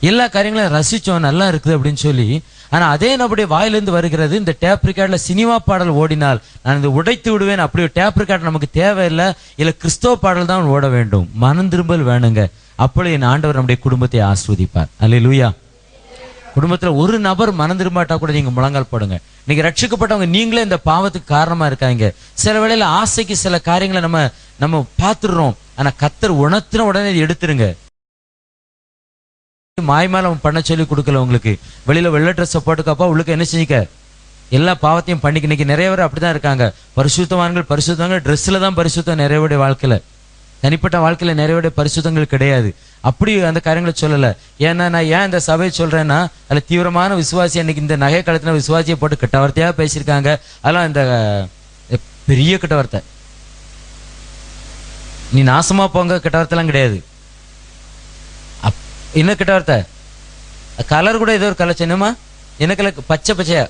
எல்லா காரியங்களும் ரசிச்சோம், நல்லா இருக்குது அப்படின்னு சொல்லி. ஆனா அதே நம்முடைய வாயிலிருந்து வருகிறது, இந்த டேப் ரெக்கார்ட்ல சினிமா பாடல் ஓடினால் நான் இதை உடைத்து விடுவேன். அப்படி ஒரு டேப் ரெக்கார்ட் நமக்கு தேவையில்லை, இல்ல கிறிஸ்தவ பாடல் தான் ஓட வேண்டும். மனம் திரும்பல் வேணுங்க. அப்பொழுது என் ஆண்டவர் நம்முடைய குடும்பத்தை ஆசீர்வதிப்பார். அல்லேலூயா. குடும்பத்துல ஒரு நபர் மனம் திரும்பாட்டா கூட நீங்க முழங்கால் போடுங்க. நீங்க ரட்சிக்கப்பட்டவங்க நீங்களே இந்த பாவத்துக்கு காரணமா இருக்காங்க. சில வேளையில ஆசைக்கு சில காரியங்களை நம்ம பார்த்துடுறோம். ஆனா கர்த்தர் உணர்த்தின உடனே எடுத்துருங்க. மாய்மாலம் பண்ண சொல்லி கொடுக்கல உங்களுக்கு. வெளியில வெள்ளை ட்ரெஸ் போட்டுக்கப்பா உள்ளுக்கு என்ன செஞ்சுக்க, எல்லா பாவத்தையும் பண்ணிக்க. இன்னைக்கு நிறைய பேர் அப்படிதான் இருக்காங்க. பரிசுத்தவான்கள் ட்ரெஸ்ல தான் பரிசுத்தம், நிறையவுடைய வாழ்க்கையில, தனிப்பட்ட வாழ்க்கையில நிறையவுடைய பரிசுத்தங்கள் கிடையாது. அப்படி அந்த காரியங்களை சொல்லல. ஏன்னா நான் ஏன் இந்த சபையை சொல்றேன்னா, அதுல தீவிரமான விசுவாசி அன்னைக்கு இந்த நகை காலத்துல விசுவாசியை போட்டு கெட்ட வார்த்தையா பேசியிருக்காங்க. அதெல்லாம் இந்த பெரிய கெட்ட வார்த்தை. நீ நாசமா போங்க கெட்ட வார்த்தைலாம் கிடையாது. என்ன கெட்ட வார்த்தை? கலர் கூட ஏதோ ஒரு கலர் சின்னமா, என்ன கலர்? பச்சையா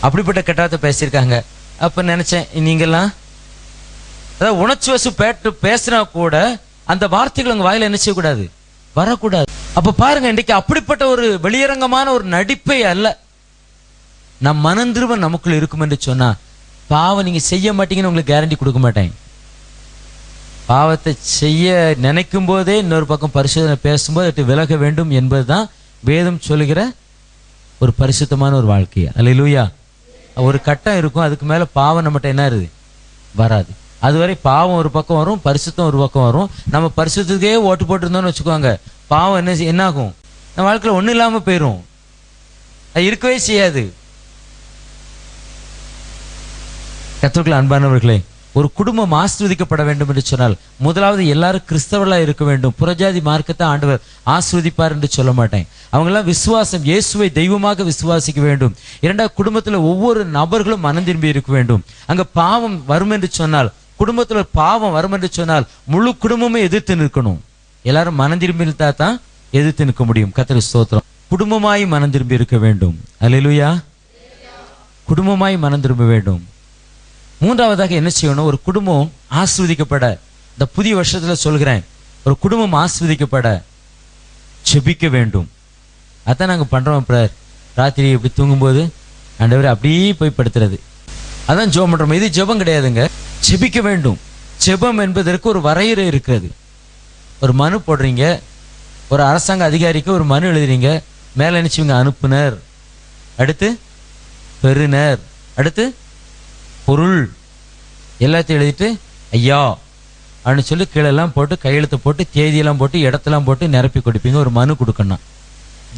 அப்படிப்பட்ட கெட்ட வார்த்தை பேசியிருக்காங்க. அப்ப நினைச்சேன், நீங்கெல்லாம் அதாவது உணர்ச்சி வசு பேசினா கூட அந்த வார்த்தைகள் உங்க வாயில என்ன செய்யக்கூடாது, வரக்கூடாது. அப்ப பாருங்க, இன்னைக்கு அப்படிப்பட்ட ஒரு வெளியரங்கமான ஒரு நடிப்பை அல்ல, நம் மனந்திருவம் நமக்குள்ள இருக்கும் என்று சொன்னா பாவம் நீங்க செய்ய மாட்டீங்கன்னு உங்களுக்கு கேரண்டி கொடுக்க மாட்டேன். பாவத்தை செய்ய நினைக்கும் போதே இன்னொரு பக்கம் பரிசுத்தனை பேசும்போது அது விலக வேண்டும் என்பதுதான் வேதம் சொல்லுகிற ஒரு பரிசுத்தமான ஒரு வாழ்க்கை. அல்லேலூயா. ஒரு கட்டம் இருக்கும், அதுக்கு மேல பாவம் நம்மகிட்ட என்ன இருக்குது, வராது. அதுவரை பாவம் ஒரு பக்கம் வரும், பரிசுத்தம் ஒரு பக்கம் வரும். நம்ம பரிசுத்தத்துக்கே ஓட்டு போட்டிருந்தோம்னு வச்சுக்கோங்க, பாவம் என்ன ஆகும், நம்ம வாழ்க்கையில ஒண்ணு இல்லாம போயிரும், அது இருக்கவே செய்யாது. கர்த்தருக்குள் அன்பானவர்களே, ஒரு குடும்பம் ஆசீர்வதிக்கப்பட வேண்டும் என்று சொன்னால் முதலாவது எல்லாரும் கிறிஸ்தவர்களா இருக்க வேண்டும். புறஜாதி மார்க்கத்தை ஆண்டவர் ஆசீர்வதிப்பார் என்று சொல்ல மாட்டேன். அவங்க எல்லாம் விசுவாசம், இயேசுவை தெய்வமாக விசுவாசிக்க வேண்டும். இரண்டாவது, குடும்பத்துல ஒவ்வொரு நபர்களும் மனம் திரும்பி இருக்க வேண்டும். அங்க பாவம் வரும் என்று சொன்னால், குடும்பத்துல பாவம் வரும் என்று சொன்னால் முழு குடும்பமே எதிர்த்து நிற்கணும். எல்லாரும் மனம் திரும்பி இருந்தா தான் எதிர்த்து நிற்க முடியும். கர்த்தருக்கு ஸ்தோத்திரம். குடும்பமாய் மனம் திரும்பி இருக்க வேண்டும். அல்லேலூயா. குடும்பமாய் மனம் திரும்ப வேண்டும். மூன்றாவதாக என்ன செய்யணும், ஒரு குடும்பம் ஆசீர்வதிக்கப்பட, இந்த புதிய வருஷத்துல சொல்கிறேன், ஒரு குடும்பம் ஆசீர்வதிக்கப்பட ஜெபிக்க வேண்டும். அதான் நாங்க பண்றோம். ராத்திரி இப்படி தூங்கும்போது ஆண்டவரே அப்படியே போய் படுத்துறது, அதான் ஜெபம் பண்றோம். இது ஜெபம் கிடையாதுங்க, ஜெபிக்க வேண்டும். ஜெபம் என்பதற்கு ஒரு வரையறை இருக்கிறது. ஒரு மனு போடுறீங்க, ஒரு அரசாங்க அதிகாரிக்கு ஒரு மனு எழுதுறீங்க, மேல நினைச்சுவீங்க அனுப்புனர், அடுத்து பெறுநர், அடுத்து பொருள், எல்லாத்தையும் எழுதிட்டு ஐயா அப்படின்னு சொல்லி கீழெல்லாம் போட்டு கையெழுத்து போட்டு தேதியெல்லாம் போட்டு இடத்தெல்லாம் போட்டு நிரப்பி கொடுப்பீங்க. ஒரு மனு கொடுக்கணும்.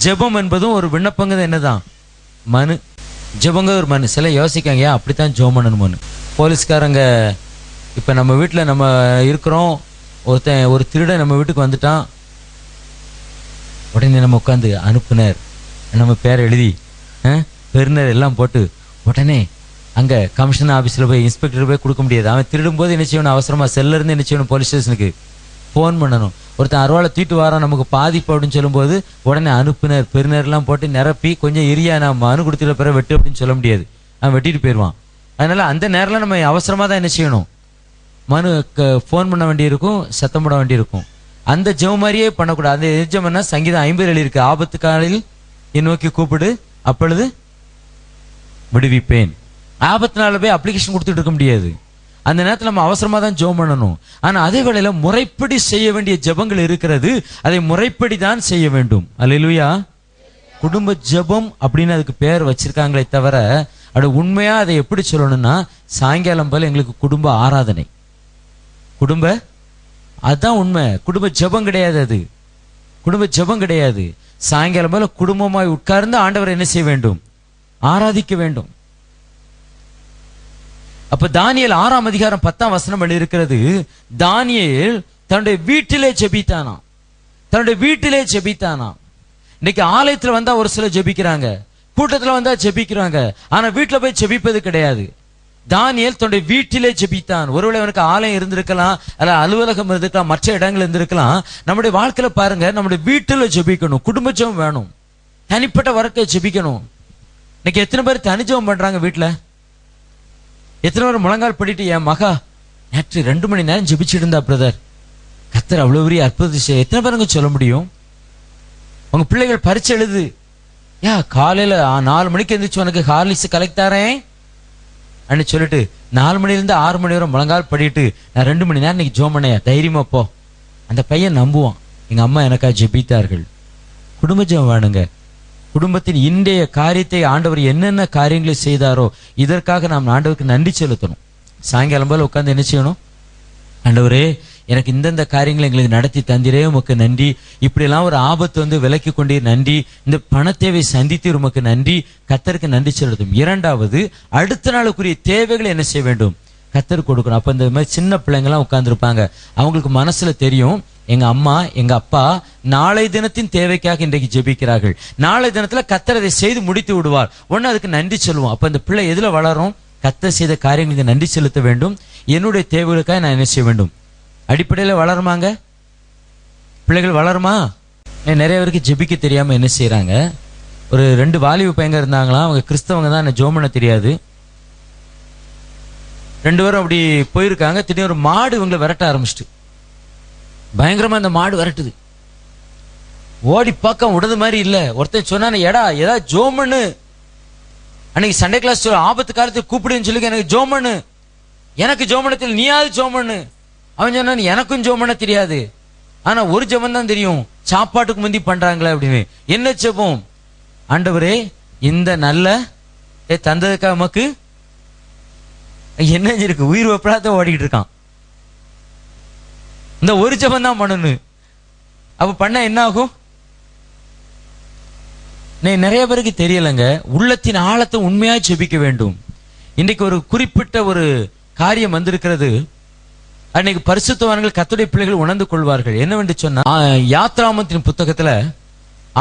ஜெபம் என்பதும் ஒரு விண்ணப்பங்க என்னதான், மனு. ஜெபங்க ஒரு மனு. சில யோசிக்காங்க, ஏன் அப்படித்தான் ஜெபம் பண்ணணும்னு. போலீஸ்காரங்க இப்ப நம்ம வீட்டுல நம்ம இருக்கிறோம், ஒரு திருடன் நம்ம வீட்டுக்கு வந்துட்டான், உடனே நம்ம உட்காந்து அனுப்புனர் நம்ம பேரை எழுதி பெறுநர் எல்லாம் போட்டு உடனே அங்க கமிஷனர் ஆபீஸ்ல போய் இன்ஸ்பெக்டர் போய் கொடுக்க முடியாது. அவன் திருடும் போது என்ன செய்யணும், அவசரமா செல்ல இருந்து என்ன செய்யணும், போலீஸ் ஸ்டேஷனுக்கு போன் பண்ணணும். ஒருத்தன் அருவாளை தூக்கிட்டு வாரான், நமக்கு பாதிப்பு அப்படின்னு சொல்லும் போது உடனே அனுப்புனர் பெறுநர் எல்லாம் போட்டு நிரப்பி கொஞ்சம் எரியா நான் மனு கொடுத்துட்ட பிறகு வெட்டு அப்படின்னு சொல்ல முடியாது, அவன் வெட்டிட்டு போயிடுவான். அதனால அந்த நேரத்துல நம்ம அவசரமா தான் என்ன செய்யணும், மனு போன் பண்ண வேண்டி இருக்கும், சத்தம் போட வேண்டி இருக்கும். அந்த ஜெபம் மாதிரியே பண்ணக்கூடாது. அந்த எஜ்ஜம்னா சங்கீதம் 50 எழுதியிருக்கு, ஆபத்து காலில் என் நோக்கி கூப்பிடு அப்பொழுது விடுவிப்பேன். ஆபத்து நாள் போய் அப்ளிகேஷன் கொடுத்துட்டு இருக்க முடியாது. அந்த நேரத்தில் நம்ம அவசரமா தான் ஜெபம் பண்ணணும். ஆனா அதே வேளையில முறைப்படி செய்ய வேண்டிய ஜெபங்கள் இருக்கிறது, அதை முறைப்படி தான் செய்ய வேண்டும். அல்லேலூயா. குடும்ப ஜெபம் அப்படின்னு அதுக்கு பேர் வச்சிருக்காங்களே தவிர அது உண்மையா அதை எப்படி சொல்லணும்னா, சாயங்காலம் போல எங்களுக்கு குடும்ப ஆராதனை, அதுதான் உண்மை. குடும்ப ஜெபம் கிடையாது, அது குடும்ப ஜெபம் கிடையாது. சாயங்காலம் போல குடும்பமாய் உட்கார்ந்து ஆண்டவரை என்ன செய்ய வேண்டும், ஆராதிக்க வேண்டும். அப்ப தானியேல் 6ஆம் அதிகாரம் 10ஆம் வசனம் இருக்கிறது, தானியேல் தன்னுடைய வீட்டிலே ஜெபித்தானாம், தன்னுடைய வீட்டிலே ஜெபித்தானாம். இன்னைக்கு ஆலயத்துல வந்தா ஒரு சிலர் ஜெபிக்கிறாங்க, கூட்டத்துல வந்தா ஜெபிக்கிறாங்க, ஆனா வீட்டுல போய் ஜெபிப்பது கிடையாது. தானியேல் தன்னுடைய வீட்டிலே ஜெபித்தான். ஒருவேளை அவனுக்கு ஆலயம் இருந்திருக்கலாம், அல்ல அலுவலகம் இருந்திருக்கலாம், மற்ற இடங்கள் இருந்திருக்கலாம். நம்முடைய வாழ்க்கையில பாருங்க, நம்முடைய வீட்டுல ஜெபிக்கணும், குடும்ப ஜெபம் வேணும், தனிப்பட்ட வாழ்க்கை ஜெபிக்கணும். இன்னைக்கு எத்தனை பேர் தனி ஜெபம் பண்றாங்க வீட்டுல? எத்தனை பேர் முழங்கால் படிட்டு, என் மகா நேற்று 2 மணி நேரம் ஜெபிச்சுட்டு இருந்தா பிரதர், கர்த்தர் அவ்வளவு பெரிய அற்புதத்தை செய்ய எத்தனை பேருங்க சொல்ல முடியும்? உங்க பிள்ளைகள் பரீட்சை எழுது, காலையில 4 மணிக்கு எந்திரிச்சு உனக்கு ஹார்லிக்ஸ் கலெக்ட் தரேன் அப்படின்னு சொல்லிட்டு 4 மணிலேருந்து 6 மணி வரை முழங்கால் படிட்டு நான் 2 மணி நேரம் இன்னைக்கு ஜோம் பண்ணையா, தைரியமா போ. அந்த பையன் நம்புவான், எங்க அம்மா எனக்கா ஜெபித்தார்கள். குடும்ப ஜெபம் வேணுங்க. குடும்பத்தின் இன்றைய காரியத்தை ஆண்டவர் என்னென்ன காரியங்களை செய்தாரோ இதற்காக நாம் ஆண்டவருக்கு நன்றி செலுத்தணும். சாயங்காலம் போல உட்கார்ந்து என்ன செய்யணும்? ஆண்டவரே, எனக்கு இந்தந்த காரியங்களை எங்களுக்கு நடத்தி தந்திரே உமக்கு நன்றி, இப்படியெல்லாம் ஒரு ஆபத்து வந்து விலக்கி கொண்டே நன்றி, இந்த பண தேவை சந்தித்து உமக்கு நன்றி, கர்த்தருக்கு நன்றி செலுத்தும். இரண்டாவது, அடுத்த நாளுக்குரிய தேவைகளை என்ன செய்ய வேண்டும்? கர்த்தருக்கு கொடுக்கணும். அப்ப இந்த மாதிரி சின்ன பிள்ளைங்கெல்லாம் உட்கார்ந்துருப்பாங்க, அவங்களுக்கு மனசுல தெரியும், எங்க அம்மா எங்க அப்பா நாளை தினத்தின் தேவைக்காக இன்றைக்கு ஜெபிக்கிறார்கள், நாளை தினத்துல கர்த்தர் அதை செய்து முடித்து விடுவார், ஒன்னு அதுக்கு நன்றி சொல்லுவோம். அப்ப இந்த பிள்ளை எதுல வளரும்? கர்த்தர் செய்த காரியங்களுக்கு நன்றி செலுத்த வேண்டும், என்னுடைய தேவைகளுக்காக நான் என்ன செய்ய வேண்டும், அடிப்படையில வளருமாங்க பிள்ளைகள்? வளருமா? நிறைய பேருக்கு ஜெபிக்க தெரியாம என்ன செய்யறாங்க, ஒரு 2 வாலிப பையங்க இருந்தாங்களாம், அவங்க கிறிஸ்தவங்க தான், என்ன ஜெபம் பண்ண தெரியாது. 2 பேரும் அப்படி போயிருக்காங்க, திடீர்னு ஒரு மாடு இவங்களை விரட்ட ஆரம்பிச்சிட்டு, பயங்கரமா அந்த மாடு விரட்டுது, ஓடி பக்கம் விடுறது மாதிரி இல்ல. ஒருத்தன் சொன்னானே, எடா ஏதாவது ஜெபம் பண்ணு, அன்னைக்கு சண்டே கிளாஸ் ஆபத்து காலத்துக்கு கூப்பிடுன்னு சொல்லி எனக்கு ஜெபம் பண்ணு, எனக்கு ஜெபம் பண்ண தெரியல, நீயாவது ஜெபம் பண்ணு. அவன் சொன்னான், எனக்கும் ஜெபம் பண்ண தெரியாது, ஆனா ஒரு ஜெபம் தான் தெரியும், சாப்பாட்டுக்கு முந்தி பண்றாங்களே அப்படின்னு. என்ன ஜெபம்? ஆண்டவரே, இந்த நல்ல தந்ததுக்காக நமக்கு என்ன இருக்கு, உயிர் வெப்படாத ஓடிக்கிட்டு இருக்கான், இந்த ஒரு ஜெபம் தான் பண்ணணும். அப்ப பண்ண என்ன ஆகும்? நிறைய பேருக்கு தெரியலங்க, உள்ளத்தின் ஆழத்தை உண்மையா ஜெபிக்க வேண்டும். இன்றைக்கு ஒரு குறிப்பிட்ட ஒரு காரியம் வந்திருக்கிறது, அன்னைக்கு பரிசுத்தவான்கள் கர்த்தருடைய பிள்ளைகள் உணர்ந்து கொள்வார்கள். என்னவென்று சொன்னா, யாத்ராமத்தின் புத்தகத்துல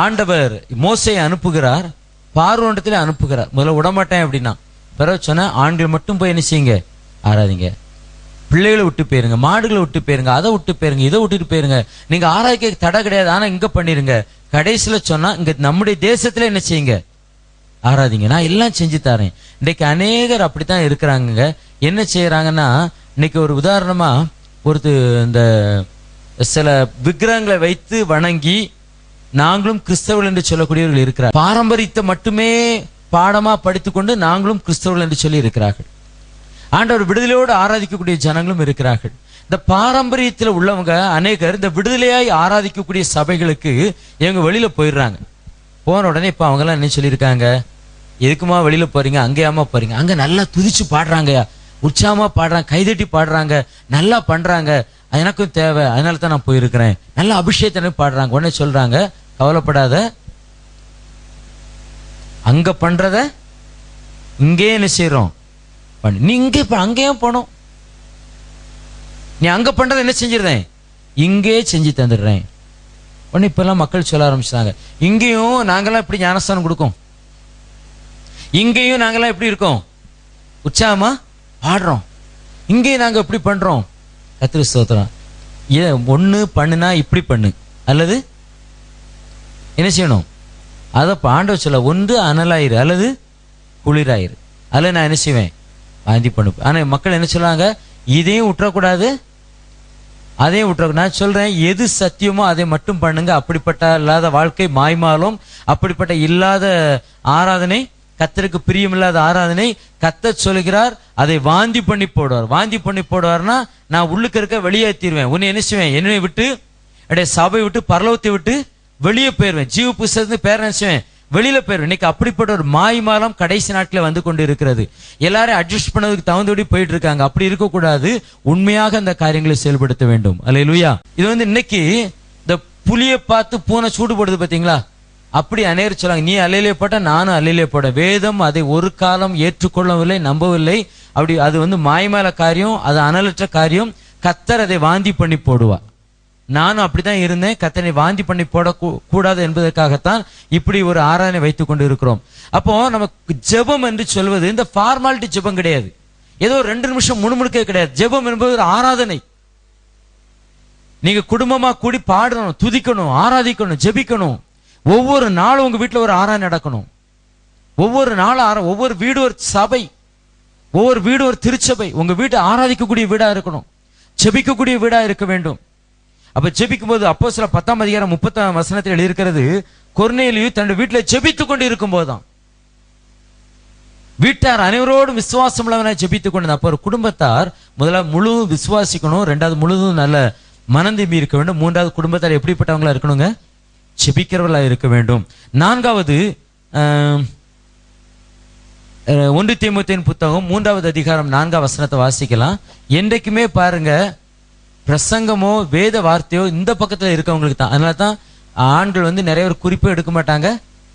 ஆண்டவர் மோசையை அனுப்புகிறார், பார்வோனிடத்திலே அனுப்புகிறார். முதல்ல விடமாட்டேன் அப்படின்னா, பிறகு சொன்ன ஆண்கள் மட்டும் போய் என்ன செய்யுங்க, ஆராதிங்க, பிள்ளைகளை விட்டு போயிருங்க, மாடுகளை விட்டு போயிருங்க, அதை விட்டு போயிருங்க, இதை விட்டுட்டு போயிருங்க, நீங்க ஆராய்க்க தடை கிடையாது, ஆனா இங்க பண்ணிருங்க. கடைசியில சொன்னா, இங்க நம்முடைய தேசத்துல என்ன செய்யுங்க, ஆராதிங்க, நான் எல்லாம் செஞ்சு தரேன். இன்னைக்கு அநேகர் அப்படித்தான் இருக்கிறாங்க. என்ன செய்யறாங்கன்னா, இன்னைக்கு ஒரு உதாரணமா, இந்த சில விக்கிரகங்களை வைத்து வணங்கி நாங்களும் கிறிஸ்தவர்கள் என்று சொல்லக்கூடியவர்கள் இருக்கிறார். பாரம்பரியத்தை மட்டுமே பாடமா படித்துக்கொண்டு நாங்களும் கிறிஸ்தவர்கள் என்று சொல்லி இருக்கிறார்கள். ஆண்டவர் விடுதலையோடு ஆராதிக்கக்கூடிய ஜனங்களும் இருக்கிறார்கள். இந்த பாரம்பரியத்தில் உள்ளவங்க அநேகர் இந்த விடுதலையாய் ஆராதிக்கக்கூடிய சபைகளுக்கு இவங்க வெளியில போயிடுறாங்க. போன உடனே இப்ப அவங்க எல்லாம் என்ன சொல்லியிருக்காங்க, எதுக்குமா வெளியில போறீங்க, அங்கேயாமா போறீங்க, அங்க நல்லா துதிச்சு பாடுறாங்க, உற்சாகமா பாடுறாங்க, கைதட்டி பாடுறாங்க, நல்லா பண்றாங்க, எனக்கும் தேவை, அதனால தான் நான் போயிருக்கிறேன், நல்ல அபிஷேகத்தை பாடுறாங்க. உடனே சொல்றாங்க, கவலைப்படாத, அங்க பண்றத இங்கே என்ன செய்யறோம், நீ இங்கே அங்கேயும் போனோம், நீ அங்க பண்றத என்ன செஞ்சிருந்தேன், இங்கே செஞ்சு தந்துடுறேன். உடனே இப்ப எல்லாம் மக்கள் சொல்ல ஆரம்பிச்சாங்க, இங்கேயும் நாங்கெல்லாம் இப்படி ஞானஸ்தானம் கொடுக்கும், இங்கேயும் நாங்கெல்லாம் எப்படி இருக்கோம், உற்சாகமா பாடுறோம், இங்கேயும் நாங்க எப்படி பண்றோம். கர்த்தருக்கு ஸ்தோத்திரம். ஒண்ணு பண்ணுனா இப்படி பண்ணு, அல்லது என்ன செய்யணும், அதை ஆண்டவர் சொல்ல, ஒன்று அனலாயிரு அல்லது குளிராயிரு, அல்லது நான் என்ன செய்வேன், வாந்தி பண்ணு. ஆனா மக்கள் என்ன சொல்லுவாங்க, இதையும் விட்டுறக்கூடாது அதையும் விட்டுற. நான் சொல்றேன், எது சத்தியமோ அதை மட்டும் பண்ணுங்க. அப்படிப்பட்ட இல்லாத வாழ்க்கை மாய்மாலும், அப்படிப்பட்ட இல்லாத ஆராதனை, கர்த்தருக்கு பிரியமில்லாத ஆராதனை கர்த்தர் சொல்கிறார், அதை வாந்தி பண்ணி போடுவார். வாந்தி பண்ணி போடுவார்னா, நான் உள்ளுக்கு இருக்க வெளியேற்றிடுவேன், உன்னை என்ன செய்வேன், என்னை விட்டு சபை விட்டு பரலோகத்தை விட்டு வெளியே போயிருவேன், ஜீவ புஸ்தகத்துக்கு பேர் நினைச்சுவேன், வெளியில போயிருவேன். இன்னைக்கு அப்படிப்பட்ட ஒரு மாய்மாலம் கடைசி நாட்களில் வந்து கொண்டு இருக்கிறது. எல்லாரும் அட்ஜஸ்ட் பண்ணதுக்கு தகுந்தபடி போயிட்டு இருக்காங்க. அப்படி இருக்கக்கூடாது, உண்மையாக அந்த காரியங்களை செயல்படுத்த வேண்டும். அல்லேலூயா. இது இன்னைக்கு இந்த புலியை பார்த்து பூனை சூடு போடுது பாத்தீங்களா, அப்படி அநேகர் சொல்றாங்க, நீ அல்லேலூயா போட்ட நானும் அல்லேலூயா போட. வேதம் அதை ஒரு காலம் ஏற்றுக்கொள்ளவில்லை, நம்பவில்லை. அப்படி அது மாய்மால காரியம், அது அனலற்ற காரியம். கர்த்தர் அதை வாந்தி பண்ணி போடுவார். நானும் அப்படித்தான் இருந்தேன், கர்த்தரை வாந்தி பண்ணி போட கூடாது என்பதற்காகத்தான் இப்படி ஒரு ஆராதனை வைத்துக் கொண்டு இருக்கிறோம். அப்போ நமக்கு ஜெபம் என்று சொல்வது இந்த ஃபார்மாலிட்டி ஜெபம் கிடையாது, ஏதோ 2 நிமிஷம் முணுமுணுக்க கிடையாது. ஜெபம் என்பது ஒரு ஆராதனை. நீங்க குடும்பமா கூடி பாடணும், துதிக்கணும், ஆராதிக்கணும், ஜெபிக்கணும். ஒவ்வொரு நாளும் உங்க வீட்டுல ஒரு ஆராதனை நடக்கணும். ஒவ்வொரு நாளும் ஒவ்வொரு வீடு ஒரு சபை, ஒவ்வொரு வீடு ஒரு திருச்சபை. உங்க வீட்டை ஆராதிக்கக்கூடிய வீடா இருக்கணும், ஜெபிக்கக்கூடிய வீடா இருக்க வேண்டும். அப்ப ஜெபிக்கும் போது அப்போஸ்தலர் 10:30 எழுதியிருக்கிறது, கொர்நேலியு தன்னுடைய வீட்டுல ஜெபித்துக் கொண்டு இருக்கும் போதுதான், வீட்டார் அனைவரோடும் விசுவாசம் உள்ளவனாய் ஜெபித்துக் கொண்டு. அப்ப ஒரு குடும்பத்தார் முதல்ல முழு விசுவாசிக்கணும், ரெண்டாவது முழுதும் நல்ல மனந்திரும்பி இருக்க வேண்டும், மூன்றாவது குடும்பத்தார் எப்படிப்பட்டவங்களா இருக்கணுங்க? ஜெபிக்கிறவர்களா இருக்க வேண்டும். நான்காவது 1 தீமோத்தேயுவின் புத்தகம் 3வது அதிகாரம் 4வது வசனத்தை வாசிக்கலாம். என்றைக்குமே பாருங்க, பிரசங்கமோ வேத வார்த்தையோ இந்த பக்கத்துல இருக்கவங்களுக்கு தான். அதனால தான் ஆண்கள் நிறைய பேர் குறிப்பே எடுக்க மாட்டாங்க,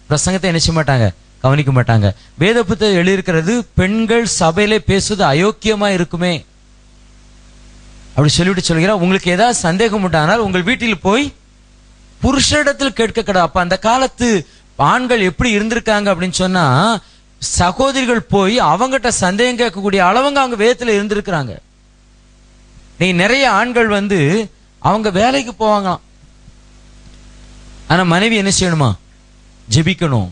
பிரசங்கத்தை நினைச்ச மாட்டாங்க, கவனிக்க மாட்டாங்க. வேத புத்தகம் எழுதியிருக்கிறது, பெண்கள் சபையிலே பேசுவது அயோக்கியமா இருக்குமே அப்படி சொல்லிவிட்டு சொல்கிறார், உங்களுக்கு ஏதாவது சந்தேகம் உண்டானால் உங்கள் வீட்டில் போய் புருஷனிடத்தில் கேட்க கிடையாது. அப்ப அந்த காலத்து ஆண்கள் எப்படி இருந்திருக்காங்க அப்படின்னு சொன்னா, சகோதரிகள் போய் அவங்ககிட்ட சந்தேகம் கேட்கக்கூடிய அளவுங்க அவங்க வேதத்துல இருந்திருக்கிறாங்க. நீ நிறைய ஆண்கள் அவங்க வேலைக்கு போவாங்க, ஆனா மனைவி என்ன செய்யணுமா? ஜெபிக்கணும்.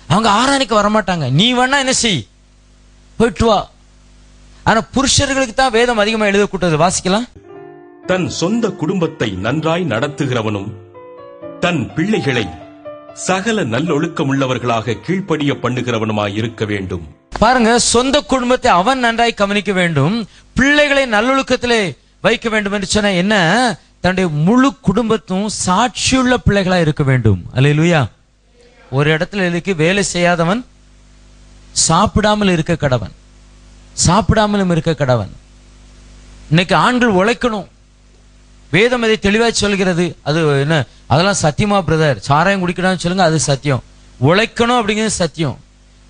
அவங்க ஆராதனைக்கு வரமாட்டாங்க, நீ வேணா என்ன செய், போயிட்டு வா. ஆனா புருஷர்களுக்கு தான் வேதம் அதிகமா எழுத கூட்டது. வாசிக்கலாம். தன் சொந்த குடும்பத்தை நன்றாய் நடத்துகிறவனும் தன் பிள்ளைகளை சகல நல்லொழுக்கமுள்ளவர்களாக கீழ்ப்படிய பண்ணுகிறவனுமாய் இருக்க வேண்டும். பாருங்க, சொந்த குடும்பத்தை அவன் நன்றாய் கவனிக்க வேண்டும், பிள்ளைகளை நல்லொழுக்கத்திலே வைக்க வேண்டும் என்று சொன்ன என்ன, தன்னுடைய முழு குடும்பத்தும் சாட்சியுள்ள பிள்ளைகளா இருக்க வேண்டும். அல்லேலூயா. ஒரு இடத்துல இருக்கு, வேலை செய்யாதவன் சாப்பிடாமல் இருக்க கடவன், சாப்பிடாமலும் இருக்க கடவன். இன்னைக்கு ஆண்கள் உழைக்கணும், வேதம் அதை தெளிவாக சொல்கிறது. அது என்ன, அதெல்லாம் சத்தியமா பிரதர்? சாராயம் குடிக்கணும்னு சொல்லுங்க, அது சத்தியம். உழைக்கணும் அப்படிங்கிறது சத்தியம்,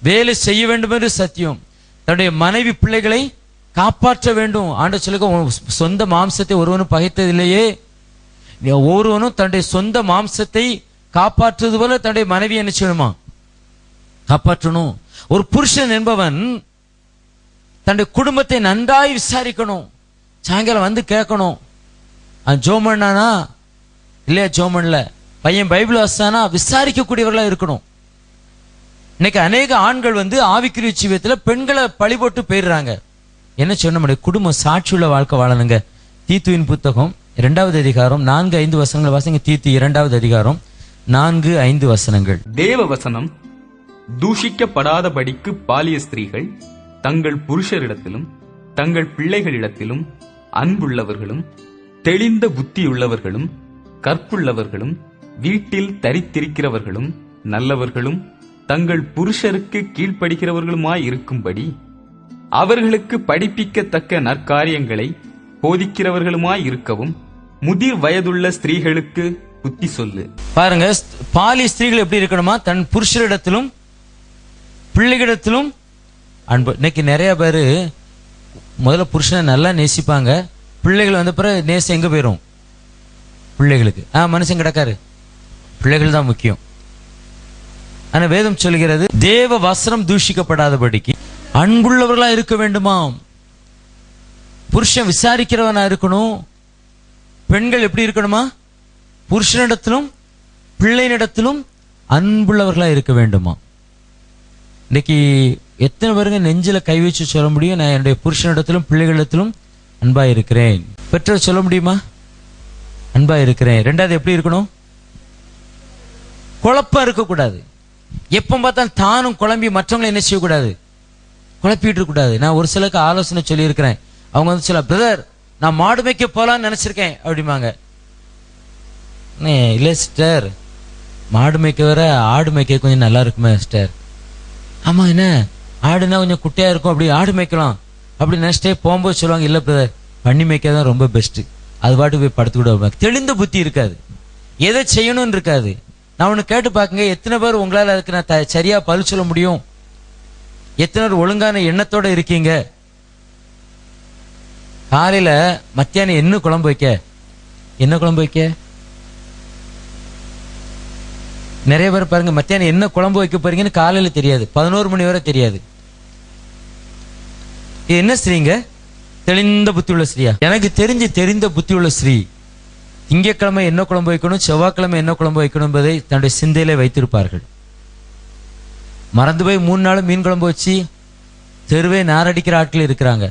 வேலை செய்ய வேண்டும் என்று சத்தியம். தன்னுடைய மனைவி பிள்ளைகளை காப்பாற்ற வேண்டும். ஆண்டவர் சொல்லுங்க, சொந்த மாம்சத்தை ஒருவனும் பகைத்ததில்லையே, ஒருவனும் தன்னுடைய சொந்த மாம்சத்தை காப்பாற்றுவது போல தன்னுடைய மனைவி என்ன செய்யணுமா? காப்பாற்றணும். ஒரு புருஷன் என்பவன் தன்னுடைய குடும்பத்தை நன்றாய் விசாரிக்கணும். சாயங்காலம் கேட்கணும், ஜோமண்ணானா இல்லையா, ஜோமன்ல பையன் பைபிள் வாசிச்சானா, விசாரிக்கக்கூடியவர்களா இருக்கணும். இன்னைக்கு அநேக ஆண்கள் ஆவிக்குரிய ஜீவியத்துல பெண்களை பழி போட்டு போயிடுறாங்க. என்ன சொன்ன முடியும்? குடும்பம் சாட்சியுள்ள வாழ்க்கை வாழணுங்க. தீத்துவின் புத்தகம் 2வது அதிகாரம் 4-5 வசனங்கள் வாசிங்க. தீத்து 2வது அதிகாரம் 4-5 வசனங்கள். தேவ வசனம் தூஷிக்கப்படாதபடிக்கு பாலிய ஸ்திரீகள் தங்கள் புருஷரிடத்திலும் தங்கள் பிள்ளைகளிடத்திலும் அன்புள்ளவர்களும் தெளிந்த புத்தியுள்ளவர்களும் கற்புள்ளவர்களும் வீட்டில் தரித்திருக்கிறவர்களும் நல்லவர்களும் தங்கள் புருஷருக்கு கீழ்ப்படுகிறவர்களுமாய் இருக்கும்படி அவர்களுக்கு படிப்பிக்கத்தக்க நற்காரியங்களை போதிக்கிறவர்களுமாய் இருக்கவும் முதிர் வயதுள்ள ஸ்திரீகளுக்கு புத்தி சொல்லு. பாருங்க, பாலி ஸ்திரீகள் எப்படி இருக்கணுமா? தன் புருஷரிடத்திலும் பிள்ளைகளிடத்திலும் அன்பு. இன்னைக்கு நிறைய பேரு முதல்ல புருஷனை நல்லா நேசிப்பாங்க, பிள்ளைகள் பிறகு நேசம் எங்க போயிரும்? பிள்ளைகளுக்கு. மனுஷன் கிடக்காரு, பிள்ளைகள் தான் முக்கியம். ஆனா வேதம் சொல்கிறது, தேவ வசனம் தூஷிக்கப்படாதபடிக்கு அன்புள்ளவர்களா இருக்க வேண்டுமாம். புருஷன் விசாரிக்கிறவனா இருக்கணும். பெண்கள் எப்படி இருக்கணுமா? புருஷனிடத்திலும் பிள்ளையினிடத்திலும் அன்புள்ளவர்களா இருக்க வேண்டுமா. இன்னைக்கு எத்தனை பேருங்க நெஞ்சில கை வச்சு சொல்ல முடியும், நான் என்னுடைய புருஷனிடத்திலும் பிள்ளைகளிடத்திலும் அன்பா இருக்கிறேன்? பெற்றோர் சொல்ல முடியுமா? அன்பா இருக்கிறேன். ரெண்டாவது எப்படி இருக்கணும்? குழப்பம் இருக்கக்கூடாது. எப்ப பார்த்தாலும் தானும் குழம்பி மற்றவங்களை என்ன செய்யக்கூடாது? குழப்பிட்டு இருக்கக்கூடாது. நான் ஒரு சிலருக்கு ஆலோசனை சொல்லி இருக்கிறேன். அவங்க சொல்ல, பிரதர் நான் மாடு மேய்க்க போலான்னு நினைச்சிருக்கேன் அப்படிமாங்க. இல்ல சிஸ்டர், மாடு மேய்க்க வர ஆடு மேய்க்க கொஞ்சம் நல்லா இருக்குமே சிஸ்டர். ஆமா, என்ன ஆடுனா கொஞ்சம் குட்டையா இருக்கும், அப்படி ஆடு மேய்க்கலாம் அப்படி நினைச்சிட்டே போகும்போது சொல்லுவாங்க, இல்ல பிரதர் பண்ணி மேய்க்கதான் ரொம்ப பெஸ்ட், அது பாட்டு போய் படுத்துக்கூட. தெளிந்த புத்தி இருக்காது, எதை செய்யணும்னு இருக்காது. நான் ஒண்ணு கேட்டு பாக்குங்க, எத்தனை பேர் உங்களால அதுக்கு நான் சரியா பதில் சொல்ல முடியும்? எத்தனை பேர் ஒழுங்கான எண்ணத்தோட இருக்கீங்க? காலையில மத்தியானம் என்ன குழம்பு வைக்க, என்ன குழம்பு வைக்க? நிறைய பேர் பாருங்க, மத்தியானம் என்ன குழம்பு வைக்க போறீங்கன்னு காலையில தெரியாது, 11 மணி வரை தெரியாது. இது என்ன ஸ்ரீங்க? தெளிந்த புத்தி உள்ள ஸ்ரீயா? எனக்கு தெரிந்த புத்தி உள்ள ஸ்ரீ திங்கட்கிழமை என்ன குழம்பு வைக்கணும், செவ்வாய்க்கிழமை என்ன குழம்பு வைக்கணும் என்பதை தன்னுடைய சிந்தையில வைத்திருப்பார்கள். மறந்து போய் 3 நாள் மீன் குழம்பு வச்சு தெருவே நாரடிக்கிற ஆட்கள் இருக்கிறாங்க.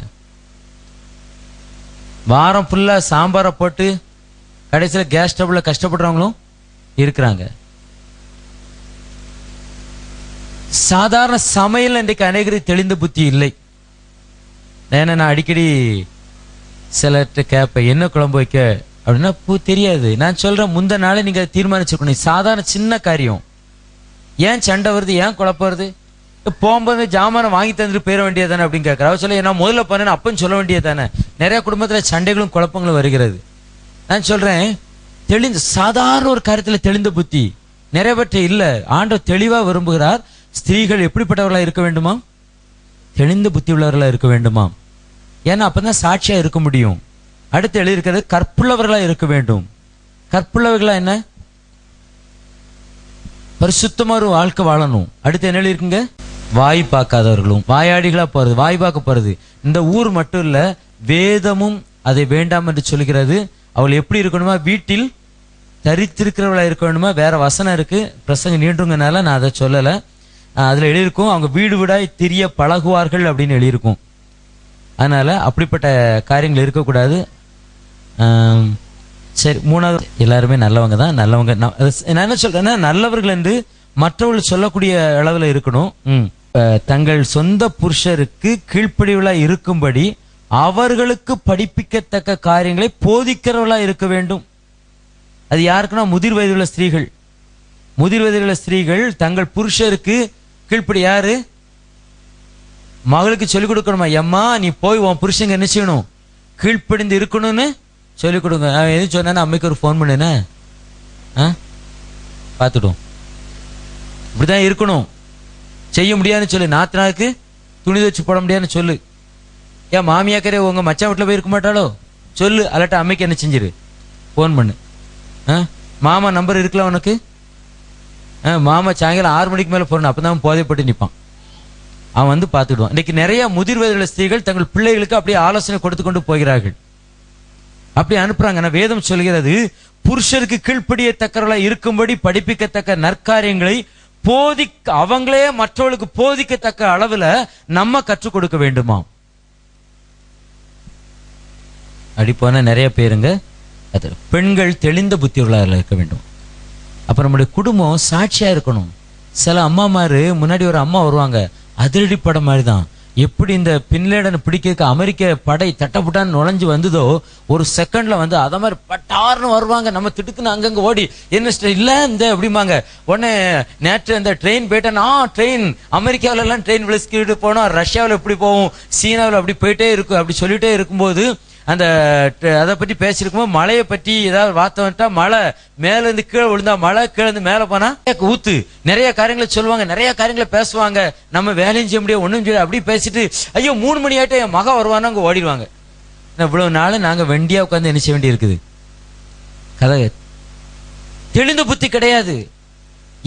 வாரம் ஃபுல்லா சாம்பாரை போட்டு கடைசியில கேஸ் ஸ்டவ்ல கஷ்டப்படுறவங்களும் இருக்கிறாங்க. சாதாரண சமையல் இன்றைக்கு அநேகருக்கு தெளிந்த புத்தி இல்லை. ஏன்னா நான் அடிக்கடி சிலர்கிட்ட கேட்பேன், என்ன குழம்பு வைக்க அப்படின்னா தெரியாது. நான் சொல்றேன், முந்த நாளே நீங்க தீர்மானிச்சிருக்கணும். சாதாரண சின்ன காரியம், ஏன் சண்டை வருது, ஏன் குழப்பம் வருது, போகும்போது ஜாமானை வாங்கி தந்துட்டு போயிட வேண்டியது தானே அப்படின்னு கேட்கற. அவர் சொல்ல, நான் முதல்ல போனேன்னு அப்பன்னு சொல்ல வேண்டியது தானே. நிறைய குடும்பத்துல சண்டைகளும் குழப்பங்களும் வருகிறது. நான் சொல்றேன், தெளிந்த சாதாரண ஒரு காரியத்துல தெளிந்த புத்தி நிறைய பேர்ட்ட இல்ல. ஆண்டவர் தெளிவா விரும்புகிறார். ஸ்திரீகள் எப்படிப்பட்டவர்களா இருக்க வேண்டுமா? தெளிந்த புத்தி உள்ளவர்களா இருக்க வேண்டுமா? ஏன்னா அப்பதான் சாட்சியா இருக்க முடியும். அடுத்து எழுதியிருக்கிறது, கற்புள்ளவர்களா இருக்க வேண்டும். கற்புள்ளவர்களா என்ன? பரிசுத்தமா ஒரு வாழ்க்கை வாழணும். அடுத்து என்ன எழுதிருக்குங்க? வாய் பார்க்காதவர்களும். வாயாடிகளா போறது, வாய் பார்க்க போறது. இந்த ஊர் மட்டும் இல்ல, வேதமும் அதை வேண்டாம் என்று சொல்கிறது. அவள் எப்படி இருக்கணுமா? வீட்டில் தரித்திருக்கிறவளா இருக்க வேண்டுமா? வேற வசனம் இருக்கு, பிரசங்க நீண்டுங்கனால நான் அதை சொல்லல. அதுல எழுதியிருக்கும், அவங்க வீடு வீடாய் திரிய பழகுவார்கள் அப்படின்னு எழுதியிருக்கும். அதனால அப்படிப்பட்ட காரியங்கள் இருக்கக்கூடாது. சரி, மூணாவது, எல்லாருமே நல்லவங்க தான். நல்லவங்க நான் என்ன சொல்றேன்னா, நல்லவர்கள் என்று மற்றவர்கள் சொல்லக்கூடிய அளவுல இருக்கணும். தங்கள் சொந்த புருஷருக்கு கீழ்ப்படிவுகளா இருக்கும்படி அவர்களுக்கு படிப்பிக்கத்தக்க காரியங்களை போதிக்கிறவர்களா இருக்க வேண்டும். அது யாருக்குன்னா முதிர் வயதுள்ள ஸ்திரீகள். முதிர் வயதுள்ள ஸ்திரீகள் தங்கள் புருஷருக்கு கீழ்ப்படி. யாரு? மகளுக்கு சொல்லிக் கொடுக்கணுமா? எம்மா நீ போய் உன் புருஷங்க என்ன செய்யணும்? கீழ்ப்படிந்து இருக்கணும்னு சொல்லிக் கொடுங்க. எது சொன்னா அம்மைக்கு ஒரு போன் பண்ணுன பார்த்துட்டோம். இப்படிதான் இருக்கணும். செய்ய முடியாதுன்னு சொல்லு. நாத்தனாருக்கு துணி வச்சு போட முடியாதுன்னு சொல்லு. ஏன் மாமியாக்கரே உங்க மச்சான் வீட்டுல போய் இருக்க மாட்டாளோ சொல்லு. அல்லாட்ட அம்மைக்கு என்ன செஞ்சிரு, போன் பண்ணு. மாமா நம்பர் இருக்குல்ல உனக்கு? மாமா சாயங்காலம் 6 மணிக்கு மேல போறணும். அப்பதான் போதைப்பட்டு நிற்பான். அவன் வந்து பார்த்துடுவான். இன்னைக்கு நிறைய முதிர் வயதுள்ள ஸ்திரீகள் தங்கள் பிள்ளைகளுக்கு அப்படியே ஆலோசனை கொடுத்து கொண்டு போகிறார்கள். அப்படி அனுப்புறாங்க. வேதம் சொல்கிறது, புருஷருக்கு கீழ்ப்படியத்தக்கவர்களா இருக்கும்படி படிப்பிக்கத்தக்க நற்காரியங்களை அவங்களே மற்றவர்களுக்கு போதிக்கத்தக்க அளவுல நம்ம கற்றுக் கொடுக்க வேண்டுமா? அப்படி போன நிறைய பேருங்க. பெண்கள் தெளிந்த புத்தியுள்ளவர்களா இருக்க வேண்டும். அப்ப நம்முடைய குடும்பம் சாட்சியா இருக்கணும். சில அம்மாமாரு, முன்னாடி ஒரு அம்மா வருவாங்க, அதிரடி படம் மாதிரிதான். எப்படி இந்த பின்லேடனை பிடிக்க அமெரிக்க படை தட்டப்புட்டான்னு நுழைஞ்சு வந்ததோ, ஒரு செகண்ட்ல வந்து அத மாதிரி பட்டார்னு வருவாங்க. நம்ம திட்டுக்குன்னு அங்கங்க ஓடி என்ன இல்ல இந்த அப்படிம்பாங்க. உடனே நேற்று இந்த ட்ரெயின் போயிட்டேன்னா, ட்ரெயின் அமெரிக்காவில எல்லாம் ட்ரெயின் விளக்கிட்டு போனோம், ரஷ்யாவில் எப்படி போவோம், சீனாவில் அப்படி போயிட்டே இருக்கும். அப்படி சொல்லிட்டே இருக்கும்போது அந்த அதை பற்றி பேசிருக்கும்போது மழையை பற்றி ஏதாவது வார்த்தை வந்துட்டா, மழை மேல இருந்து கீழே விழுந்தா மழை, கீழே இருந்து மேல போனா ஊத்து, நிறைய காரியங்களை சொல்லுவாங்க, நிறைய காரியங்களை பேசுவாங்க. நம்ம வேலையும் செய்ய முடியாது, ஒண்ணும் செய்ய. அப்படி பேசிட்டு ஐயோ 3 மணி ஆயிட்டு என் மகன் வருவான்னு அங்க ஓடிடுவாங்க. இவ்வளவு நாள் நாங்க வெண்டியா உட்காந்து என்ன செய்ய வேண்டி இருக்குது. கதை தெளிந்த புத்தி கிடையாது.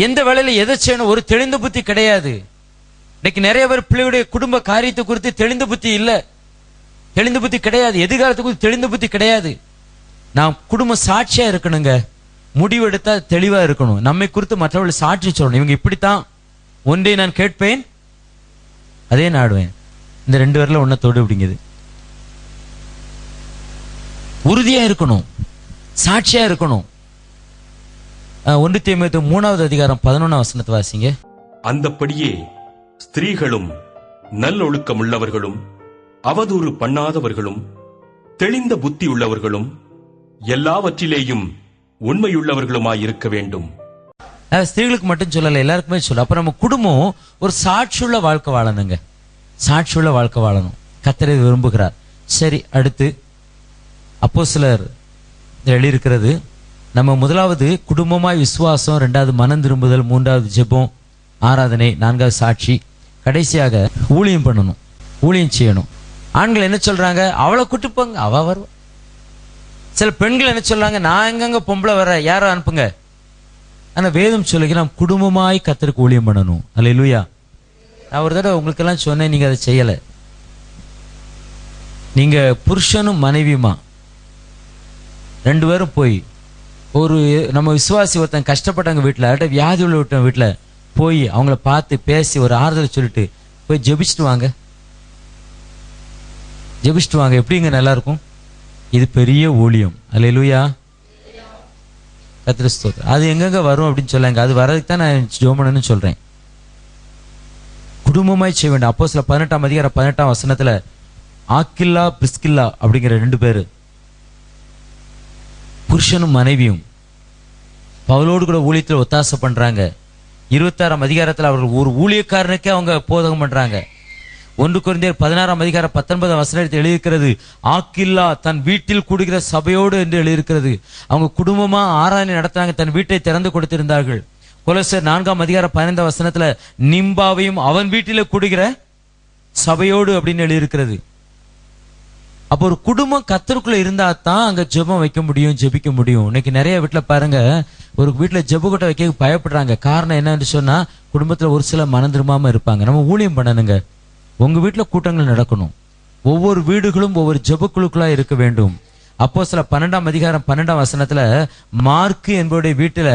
எந்த வேலையில எதை செய்யணும் ஒரு தெளிந்த புத்தி கிடையாது. இன்னைக்கு நிறைய பேர் பிள்ளைகளுடைய குடும்ப காரியத்தை குறித்து தெளிந்த புத்தி இல்லை, தெளிந்த புத்தி கிடையாது. எதிர்காலத்துக்கு தெளிந்த புத்தி கிடையாது. நாம் குடும்ப சாட்சியா இருக்கணுங்க. முடிவெடுத்தா தெளிவா இருக்கணும். நம்மை குறித்து மற்றவர்கள் சாட்சி சொல்லணும். இவங்க இப்படித்தான், ஒன்றை நான் கேட்பேன் அதே நாடுவேன். இந்த 2 பேர்ல ஒன்ன தொடு அப்படிங்குது. உறுதியா இருக்கணும், சாட்சியா இருக்கணும். 1 தீமோத்தேயு 3வது அதிகாரம் 11ஆம் வசனத்தை வாசிங்க. அந்தப்படியே ஸ்திரீகளும் நல்லொழுக்கம் உள்ளவர்களும் அவதூறு பண்ணாதவர்களும் தெளிந்த புத்தி உள்ளவர்களும் எல்லாவற்றிலேயும் உண்மையுள்ளவர்களுமாயிருக்க வேண்டும். ஸ்திரீகளுக்கு மட்டும் சொல்லல, எல்லாருக்குமே சொல்ல. அப்ப நம்ம குடும்பம் ஒரு சாட்சியுள்ள வாழ்க்கை வாழணுங்க. சாட்சியுள்ள வாழ்க்கை வாழணும். கர்த்தர் விரும்புகிறார். சரி, அடுத்து அப்போஸ்தலர் எழுதியிருக்கிறது, நம்ம முதலாவது குடும்பமாய் விசுவாசம், 2வது மனம் திரும்புதல், 3வது ஜெபம், ஆராதனை, 4வது சாட்சி, கடைசியாக ஊழியம் பண்ணணும், ஊழியம் செய்யணும். ஆண்கள் என்ன சொல்றாங்க? அவளை கூட்டுப்பாங்க, அவ வருவா. சில பெண்கள் என்ன சொல்றாங்க? நான் எங்கங்க பொம்பளை வர, யாரோ அனுப்புங்க. ஆனா வேதம் சொல்லுங்க, நாம் குடும்பமாய் கர்த்தருக்கு ஊழியம் பண்ணணும். அல்லேலூயா. நான் ஒரு தடவை உங்களுக்கு எல்லாம் சொன்னேன், நீங்க அதை செய்யல. நீங்க புருஷனும் மனைவியுமா 2 பேரும் போய் ஒரு நம்ம விசுவாசி ஒருத்தன் கஷ்டப்பட்டவங்க வீட்டுல, வியாதி உள்ள விட்ட வீட்டுல போய் அவங்கள பார்த்து பேசி ஒரு ஆறுதல் சொல்லிட்டு போய் ஜெபிச்சுட்டு வாங்க. ஜெபிச்சுட்டு வாங்க. எப்படிங்க நல்லா இருக்கும்? இது பெரிய ஊழியம். அல்லேலூயா. கர்த்தருக்கு ஸ்தோத்திரம். அது எங்கெங்க வரும் அப்படின்னு சொல்லாங்க. அது வரதுக்கு தான் நான் ஜெபம் பண்ணணும்னு சொல்றேன். குடும்பமாய் செய்ய வேண்டும். அப்போஸ்தலர் 18ஆம் அதிகாரம் 18ஆம் வசனத்துல ஆக்கில்லா பிரிஸ்கில்லா அப்படிங்கிற 2 பேரு, புருஷனும் மனைவியும் பவுலோடு கூட ஊழியத்தில் ஒத்தாசை பண்றாங்க. 26ஆம் அதிகாரத்தில் அவர்கள் ஒரு ஊழியக்காரனுக்கே அவங்க போதகம் பண்றாங்க. 1 கொரிந்தியர் 16ஆம் அதிகாரம் 19ஆம் வசனத்தில் எழுதியிருக்கிறது, ஆக்கில்லா தன் வீட்டில் கூடுகிற சபையோடு என்று எழுதியிருக்கிறது. அவங்க குடும்பமா ஆராதனை நடத்தாங்க, தன் வீட்டை திறந்து கொடுத்திருந்தார்கள். கொலோசையர் 4ஆம் அதிகாரம் 15ஆம் வசனத்துல நிம்பாவையும் அவன் வீட்டில கூடுகிற சபையோடு அப்படின்னு எழுதியிருக்கிறது. அப்போ ஒரு குடும்பம் கர்த்தருக்குள்ள இருந்தா தான் அங்க ஜெபம் வைக்க முடியும், ஜெபிக்க முடியும். இன்னைக்கு நிறைய வீட்டுல பாருங்க, ஒரு வீட்டுல ஜெப கூட்டம் வைக்க பயப்படுறாங்க. காரணம் என்னன்னு சொன்னா, குடும்பத்துல ஒரு சில மனம் திரும்பாம இருப்பாங்க. நம்ம ஊழியம் பண்ணணுங்க. உங்க வீட்டுல கூட்டங்கள் நடக்கணும். ஒவ்வொரு வீடுகளும் ஒவ்வொரு ஜெபக்குழுக்களா இருக்க வேண்டும். அப்போஸ்தலர் 12ஆம் அதிகாரம் 12ஆம் வசனத்துல மார்க்கு என்பவருடைய வீட்டுல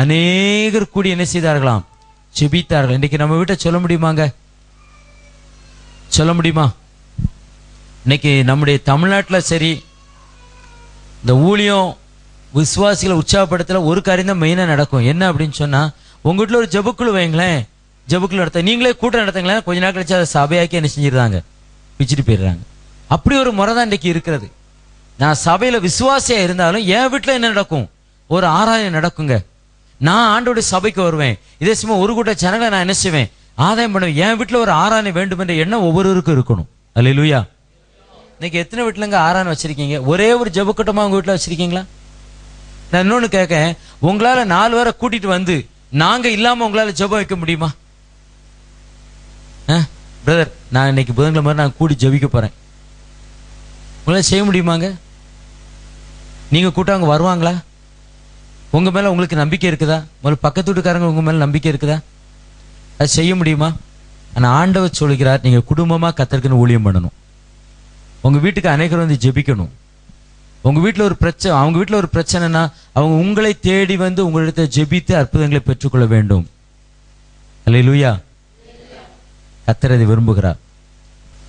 அநேகர் கூடி என்ன செய்தார்களாம்? ஜெபித்தார்கள். இன்னைக்கு நம்ம வீட்டை சொல்ல முடியுமாங்க? சொல்ல முடியுமா? இன்னைக்கு நம்முடைய தமிழ்நாட்டில் சரி, இந்த ஊழியம் விசுவாசிகளை உற்சாகப்படுத்தல ஒரு காரியம் தான் மெயினா நடக்கும். என்ன அப்படின்னு சொன்னா, உங்க வீட்டுல ஒரு ஜெபக்குழு வைங்களேன், ஜெபக்குழு நடத்த நீங்களே கூட்டம் நடத்துங்களேன். கொஞ்ச நாள் கழிச்சு அதை சபையாக்கி என்ன செஞ்சிருந்தாங்க? பிச்சுட்டு போயிடுறாங்க. அப்படி ஒரு முறை தான் இன்னைக்கு இருக்கிறது. நான் சபையில விசுவாசியா இருந்தாலும் என் வீட்டுல என்ன நடக்கும்? ஒரு ஆராதனை நடக்குங்க. நான் ஆண்டோட சபைக்கு வருவேன். இதே சும்மா ஒரு கூட்ட ஜனங்களை நான் என்ன செய்வேன்? ஆதாயம் பண்ணுவேன். என் வீட்டுல ஒரு ஆராதனை வேண்டும் என்ற எண்ணம் ஒவ்வொருவருக்கும் இருக்கணும். அல்லேலூயா. இன்னைக்கு எத்தனை வீட்டுலங்க ஆராதனை வச்சிருக்கீங்க? ஒரே ஒரு ஜெபக்கூட்டமா உங்க வீட்டுல வச்சிருக்கீங்களா? நான் இன்னொன்னு கேட்கேன், உங்களால 4 பேரை கூட்டிட்டு வந்து நாங்க இல்லாம உங்களால ஜெபம் வைக்க முடியுமா? பிரதர், நான் இன்னைக்கு புதன்கிழமை நான் கூடி ஜெபிக்க போறேன், உங்களால செய்ய முடியுமாங்க? நீங்க கூட்டம் அவங்க வருவாங்களா? உங்க மேல உங்களுக்கு நம்பிக்கை இருக்குதா? முதல்ல பக்கத்து வீட்டுக்காரங்க உங்க மேல நம்பிக்கை இருக்குதா? அது செய்ய முடியுமா? ஆனா ஆண்டவர் சொல்கிறார், நீங்க குடும்பமா கர்த்தருக்குன்னு ஊழியம் பண்ணணும். உங்க வீட்டுக்கு அநேகர் வந்து ஜெபிக்கணும். உங்க வீட்டுல ஒரு பிரச்சனை, அவங்க வீட்டுல ஒரு பிரச்சனைனா அவங்க உங்களை தேடி வந்து உங்களிடத்தை ஜெபித்து அற்புதங்களை பெற்றுக்கொள்ள வேண்டும். அல்லேலூயா. கர்த்தர் அதை விரும்புகிறார்.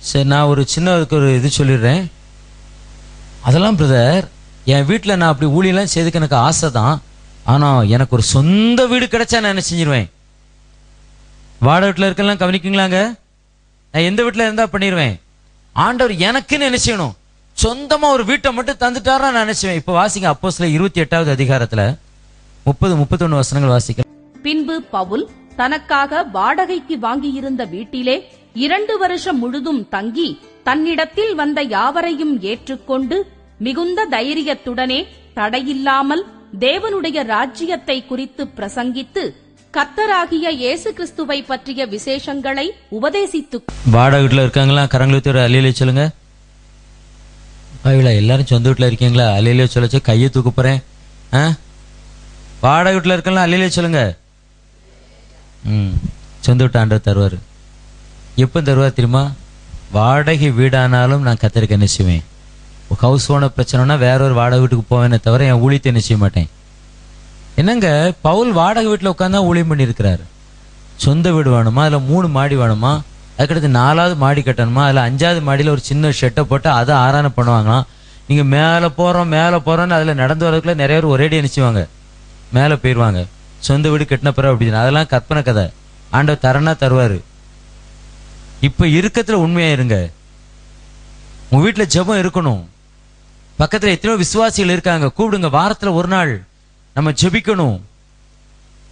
சரி, நான் ஒரு சின்ன ஒரு இது சொல்லிடுறேன். அதெல்லாம் பிரதர், என் வீட்டுல நான் அப்படி ஊழியெல்லாம் செய்துக்கு எனக்கு ஆசை தான். ஆனா எனக்கு ஒரு சொந்த வீடு கிடைச்சா நான் என்ன செஞ்சிருவேன்? வாடகை வீட்டுல இருக்கலாம் கவனிக்குங்களாங்க. நான் எந்த வீட்டுல இருந்தா பண்ணிடுவேன். ஆண்டவர் எனக்குன்னு என்ன செய்யணும்? சொந்தமா ஒரு வீட்டை மட்டும் தந்துட்டாரா நான் நினைச்சுவேன். இப்ப வாசிங்க அப்போஸ்தலர் 28வது அதிகாரத்துல 30-31 வசனங்கள் வாசிக்க. பின்பு பவுல் தனக்காக வாடகைக்கு வாங்கியிருந்த வீட்டிலே 2 வருஷம் முழுதும் தங்கி தன்னிடத்தில் வந்த யாவரையும் ஏற்றுக்கொண்டு மிகுந்த தைரியத்துடனே தடையில்லாமல் தேவனுடைய ராஜ்யத்தை குறித்து பிரசங்கித்து கர்த்தராகிய இயேசு கிறிஸ்துவை பற்றிய விசேஷங்களை உபதேசித்து. வாடகை வீட்டுல இருக்காங்களா? கரங்களுக்கு ஒரு அல்லேலூயா சொல்லுங்க. எல்லாரும் சொந்த வீட்டுல இருக்கீங்களா? அல்லேலூயா சொல்ல கையை தூக்க போறேன். வாடகை வீட்டுல இருக்கலாம் அல்லேலூயா சொல்லுங்க. சொந்த வீட்டு ஆண்டவர் தருவாரு. எப்ப தருவார் தெரியுமா? வாடகை வீடானாலும் நான் கர்த்தருக்கு என்ன செய்வேன்? ஹவுஸ் ஓனர் பிரச்சனைனா வேற ஒரு வாடகை வீட்டுக்கு போவேனே தவிர என் ஊழியத்தை என்ன செய்ய மாட்டேன். என்னங்க, பவுல் வாடகை வீட்டுல உட்கார்ந்தா ஊழியம் பண்ணி இருக்கிறாரு. சொந்த வீடு வேணுமா? அதுல 3 மாடி வேணுமா? அதுக்கடுத்து 4வது மாடி கட்டணுமா? அதுல 5வது மாடியில ஒரு சின்ன ஷெட்டை போட்டு அதை ஆராதனை பண்ணுவாங்களாம். நீங்க மேல போறோம்னு அதுல நடந்து வரதுக்குள்ள நிறைய பேர் ஒரேடி நினைச்சுவாங்க, மேல போயிருவாங்க. சொந்த வீடு கட்டின பிறகு அப்படின்னு அதெல்லாம் கற்பனை கதை. ஆண்டவர் தரனா தருவாரு. இப்ப இருக்கத்துல உண்மையா இருங்க. உங்க வீட்டுல ஜெபம் இருக்கணும். பக்கத்துல எத்தனையோ விசுவாசிகள் இருக்காங்க, கூப்பிடுங்க. வாரத்துல ஒரு நாள் நம்ம ஜெபிக்கணும்.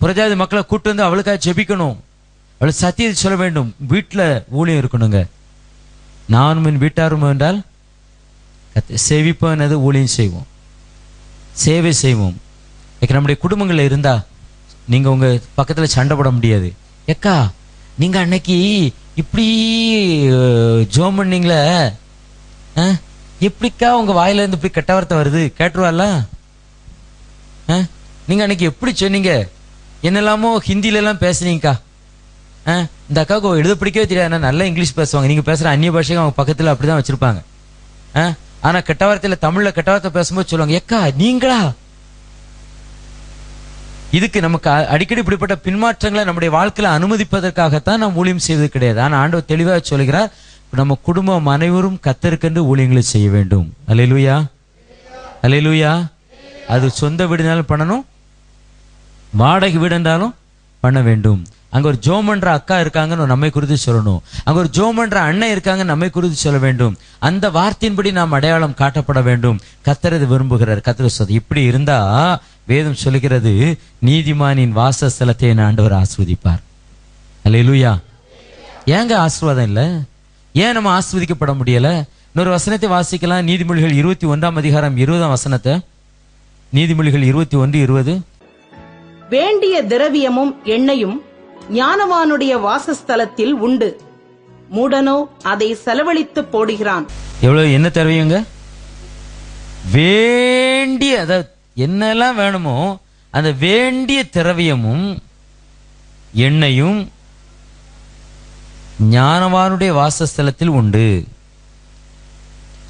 புறஜாதி மக்களை கூட்டு வந்து அவளுக்காக ஜெபிக்கணும். அவளுக்கு சத்தியத்தை சொல்ல வேண்டும். வீட்டுல ஊழியம் இருக்கணுங்க. நானும் என் வீட்டாரும் என்றால் சேவிப்போம், அது ஊழியம் செய்வோம், சேவை செய்வோம். நம்முடைய குடும்பங்கள்ல இருந்தா நீங்க உங்க பக்கத்துல சண்டை போட முடியாது. ஏக்கா, நீங்க அன்னைக்கு இப்படி ஜோம் பண்ணீங்களே, எப்படிக்கா உங்க வாயில இருந்து இப்படி கெட்ட வார்த்தை வருது? கேட்டுருவாள்ல. நீங்க அன்னைக்கு எப்படி சொன்னீங்க, என்னெல்லாமோ ஹிந்தில எல்லாம் பேசுனீங்கக்கா. இந்த அக்காவுக்கு எழுத பிடிக்கவே தெரியாது, நல்லா இங்கிலீஷ் பேசுவாங்க. நீங்க பேசுற அந்நிய பாஷையை அவங்க பக்கத்துல அப்படிதான் வச்சிருப்பாங்க. ஆனா கெட்ட வார்த்தையில தமிழ்ல கெட்ட வார்த்தை பேசும்போது சொல்லுவாங்க, ஏக்கா நீங்களா? இதுக்கு நமக்கு அடிக்கடி இப்படிப்பட்ட பின்மாற்றங்களை நம்முடைய வாழ்க்கையில அனுமதிப்பதற்காகத்தான் நாம் ஊழியம் செய்வது கிடையாது. ஆனா ஆண்டவர் தெளிவாக சொல்கிறார், நம்ம குடும்பம் அனைவரும் கர்த்தருக்கென்று ஊழியங்களை செய்ய வேண்டும். அல்லேலூயா, அல்லேலூயா. அது சொந்த வீடுனாலும் பண்ணணும், வாடகை வீடு என்றாலும் பண்ண வேண்டும். அங்க ஒரு ஜோம் பண்ற அக்கா இருக்காங்கன்னு நம்மை குறித்து சொல்லணும். அங்க ஒரு ஜோம் பண்ற அண்ணன் இருக்காங்க நம்மை குறித்து சொல்ல வேண்டும். அந்த வார்த்தையின்படி நாம் அடையாளம் காட்டப்பட வேண்டும். கர்த்தர் இது விரும்புகிறார். கர்த்தர் சொல்றது இப்படி இருந்தா வேதம் சொல்லுகிறது, நீதிமானின் வாசஸ்தலத்தை என் ஆண்டவர் ஆசீர்வதிப்பார். அல்லேலூயா. ஏங்க ஆசீர்வாதம் இல்ல? ஏன் நம்ம ஆசீர்வதிக்கப்பட முடியல? இன்னொரு வசனத்தை வாசிக்கலாம். நீதிமொழிகள் 21 அதிகாரம் 20 வசனத்தை. நீதிமொழிகள் 21:20. வேண்டிய திரவியமும் எண்ணெயும் ஞானவானுடைய வாசஸ்தலத்தில் உண்டு, மூடனோ அதை செலவழித்து போடுகிறான். எவ்வளவு என்ன தருவீங்க? வேண்டிய, அதாவது என்னெல்லாம் வேணுமோ அந்த வேண்டிய திரவியமும் எண்ணெயும் ஞானவானுடைய வாசஸ்தலத்தில் உண்டு.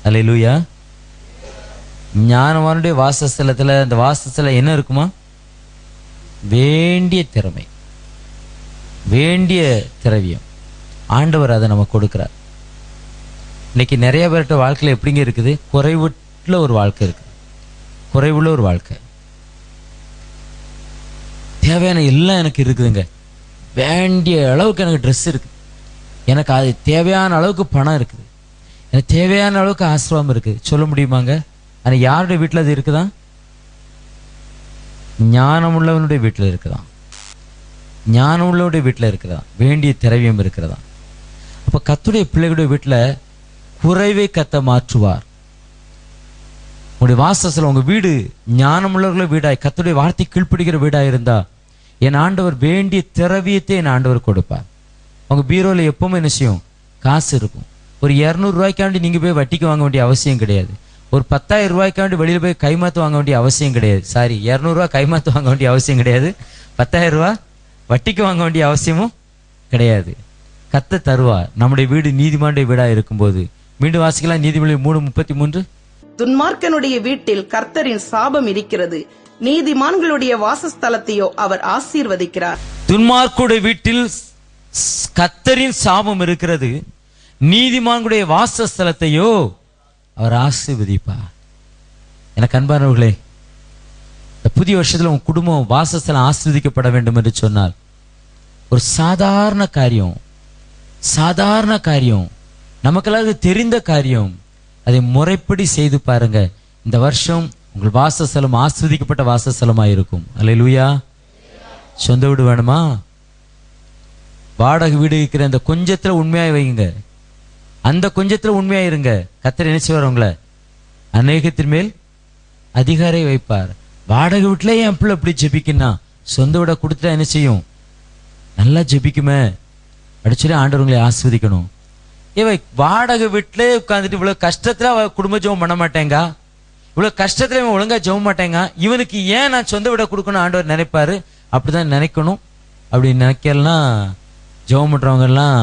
அல்லேலூயா. ஞானவானுடைய வாசஸ்தலத்துல, அந்த வாசஸ்தலம் என்ன இருக்குமா? வேண்டிய திறமை, வேண்டிய திரவியம். ஆண்டவர் அதை நமக்கு கொடுக்கிறார். இன்னைக்கு நிறைய பேர்கிட்ட வாழ்க்கையில எப்படிங்க இருக்குது? குறைவுள்ள ஒரு வாழ்க்கை இருக்கு, குறைவுள்ள ஒரு வாழ்க்கை. தேவையான எல்லாம் எனக்கு இருக்குதுங்க, வேண்டிய அளவுக்கு எனக்கு ட்ரெஸ் இருக்கு, எனக்கு அது தேவையான அளவுக்கு பணம் இருக்குது, எனக்கு தேவையான அளவுக்கு ஆசிர்வாதம் இருக்கு. சொல்ல முடியுமாங்க? ஆனா யாருடைய வீட்டில் அது இருக்குதான்? ஞானம் உள்ளவனுடைய வீட்டில் இருக்குதான், ஞானம் உள்ளவனுடைய வீட்டில் இருக்கிறதா, வேண்டிய திரவியம் இருக்கிறதா. அப்ப கர்த்தருடைய பிள்ளைகளுடைய வீட்டில் குறைவை கத்த மாற்றுவார். உங்களுடைய வாசஸ்தலம், உங்க வீடு ஞானம் உள்ளவர்களுடைய வீடாய், கர்த்தருடைய வார்த்தை கீழ்ப்படுகிற வீடாய் இருந்தா என் ஆண்டவர் வேண்டிய திரவியத்தை என் ஆண்டவர் கொடுப்பார். உங்க பீரோல எப்பவுமே என்ன செய்யும்? காசு இருக்கும். ஒரு 200 ரூபாய்க்காண்டி நீங்க போய் வட்டிக்கு வாங்க வேண்டிய அவசியம் கிடையாது. ஒரு 10,000 ரூபாய்க்காண்டி வெளியில போய் கைமாத்து வாங்க வேண்டிய அவசியம் கிடையாது. சாரி, 200 ரூபாய் கைமாத்து வாங்க வேண்டிய அவசியம் கிடையாது. 10,000 ரூபாய் வட்டிக்கு வாங்க வேண்டிய அவசியமும் கிடையாது. கர்த்தர் தருவார். நம்முடைய வீடு நீதிமானுடைய வீடா இருக்கும்போது. மீண்டும் வாசிக்கலாம். நீதிமொழி 3:33. துன்மார்க்கனுடைய வீட்டில் கர்த்தரின் சாபம் இருக்கிறது, நீதிமான்களுடைய வாசஸ்தலத்தையோ அவர் ஆசீர்வதிக்கிறார். துன்மார்க்குடைய வீட்டில் கர்த்தரின் சாபம் இருக்கிறது, நீதிமான்களுடைய வாசஸ்தலத்தையோ அவர் ஆசீர்வதிப்பார். எனக்கு அன்பானவர்களே, இந்த புதிய வருஷத்துல உங்க குடும்பம் வாசஸ்தலம் ஆசீர்வதிக்கப்பட வேண்டும் என்று சொன்னால் ஒரு சாதாரண காரியம், சாதாரண காரியம், நமக்கெல்லாம் அது தெரிந்த காரியம். அதை முறைப்படி செய்து பாருங்க. இந்த வருஷம் உங்கள் வாசஸ்தலம் ஆசீர்வதிக்கப்பட்ட வாசஸ்தலமாக இருக்கும். அல்லேலூயா. சொந்த வீடு வேணுமா? வாடகை வீடு இருக்கிற அந்த கொஞ்சத்துல உண்மையாய் வைங்க, அந்த கொஞ்சத்துல உண்மையா இருங்க. கர்த்தர் என்ன செய்வார்? உங்களை அநேகத்தின் மேல் அதிகாரி வைப்பார். வாடகை வீட்டுல என் பிள்ளை எப்படி ஜெபிக்குன்னா, சொந்த வீட கொடுத்தா என்ன செய்யும்? நல்லா ஜெபிக்குமே அடிச்சுட்டு ஆண்டவர் உங்களை ஆஸ்வதிக்கணும். இவ வாடகை வீட்டுல உட்காந்துட்டு இவ்வளவு கஷ்டத்துல அவ குடும்ப ஜெபம் பண்ண மாட்டேங்க, இவ்வளவு கஷ்டத்துல இவன் ஒழுங்கா ஜெபம் மாட்டேங்க, இவனுக்கு ஏன் நான் சொந்த வீட கொடுக்கணும் ஆண்டவர் நினைப்பாரு. அப்படிதான் நினைக்கணும். அப்படி நினைக்கலாம் ஜெபம் பண்றவங்க எல்லாம்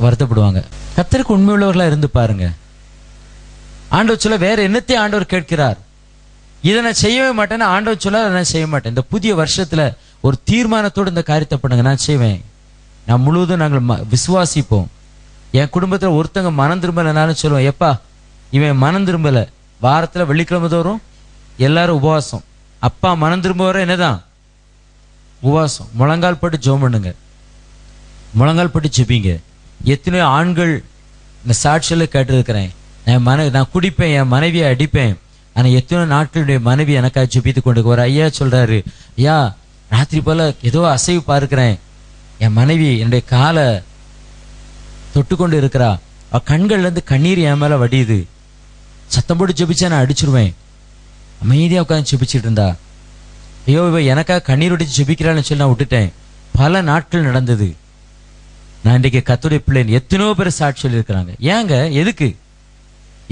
வருத்தப்படுவாங்க. கர்த்தருக்கு உண்மை உள்ளவர்களா இருந்து பாருங்க. ஆண்டவர் சொல்ல வேற என்னத்தை ஆண்டவர் கேட்கிறார்? இதை நான் செய்யவே மாட்டேன்னு ஆண்டவர் சொல்ல நான் செய்ய மாட்டேன். இந்த புதிய வருஷத்துல ஒரு தீர்மானத்தோடு இந்த காரியத்தை பண்ணுங்க. நான் செய்வேன். நான் முழுவதும் நாங்கள் விசுவாசிப்போம். என் குடும்பத்துல ஒருத்தங்க மனம் திரும்பலனாலும் சொல்லுவேன், எப்பா இவன் மனம் திரும்பல, வாரத்துல வெள்ளிக்கிழமை தோறும் எல்லாரும் உபவாசம். அப்பா மனம் திரும்ப வர என்னதான் உபவாசம். முழங்கால் பட்டு ஜெபம் பண்ணுங்க, முழங்கால் பட்டு ஜெபிங்க. எத்தனையோ ஆண்கள் இந்த சாட்சியில கேட்டிருக்கிறேன், நான் குடிப்பேன், என் மனைவியை அடிப்பேன், ஆனா எத்தனையோ நாட்களுடைய மனைவி எனக்காக ஜெபித்து கொண்டு ஒரு ஐயா சொல்றாரு, ஐயா ராத்திரி போல ஏதோ அசைவு பார்க்கிறேன், என் மனைவி என்னுடைய காலை தொட்டு கொண்டு இருக்கிறா, அவ கண்கள்ல இருந்து கண்ணீர் என் மேல வடியுது, சத்தம் போட்டு ஜெபிச்சா நான் அடிச்சிருவேன். அமைதியா உட்காந்து ஜெபிச்சுட்டு இருந்தா, ஐயோ இவ எனக்காக கண்ணீர் வடிச்சு ஜெபிக்கிறான்னு சொல்லி நான் விட்டுட்டேன். பல நாட்கள் நடந்தது. நான் இன்றைக்கு கர்த்தருடைய பிள்ளைன்னு எத்தனையோ பேர் சாட்சி சொல்லி இருக்கிறாங்க. ஏங்க எதுக்கு?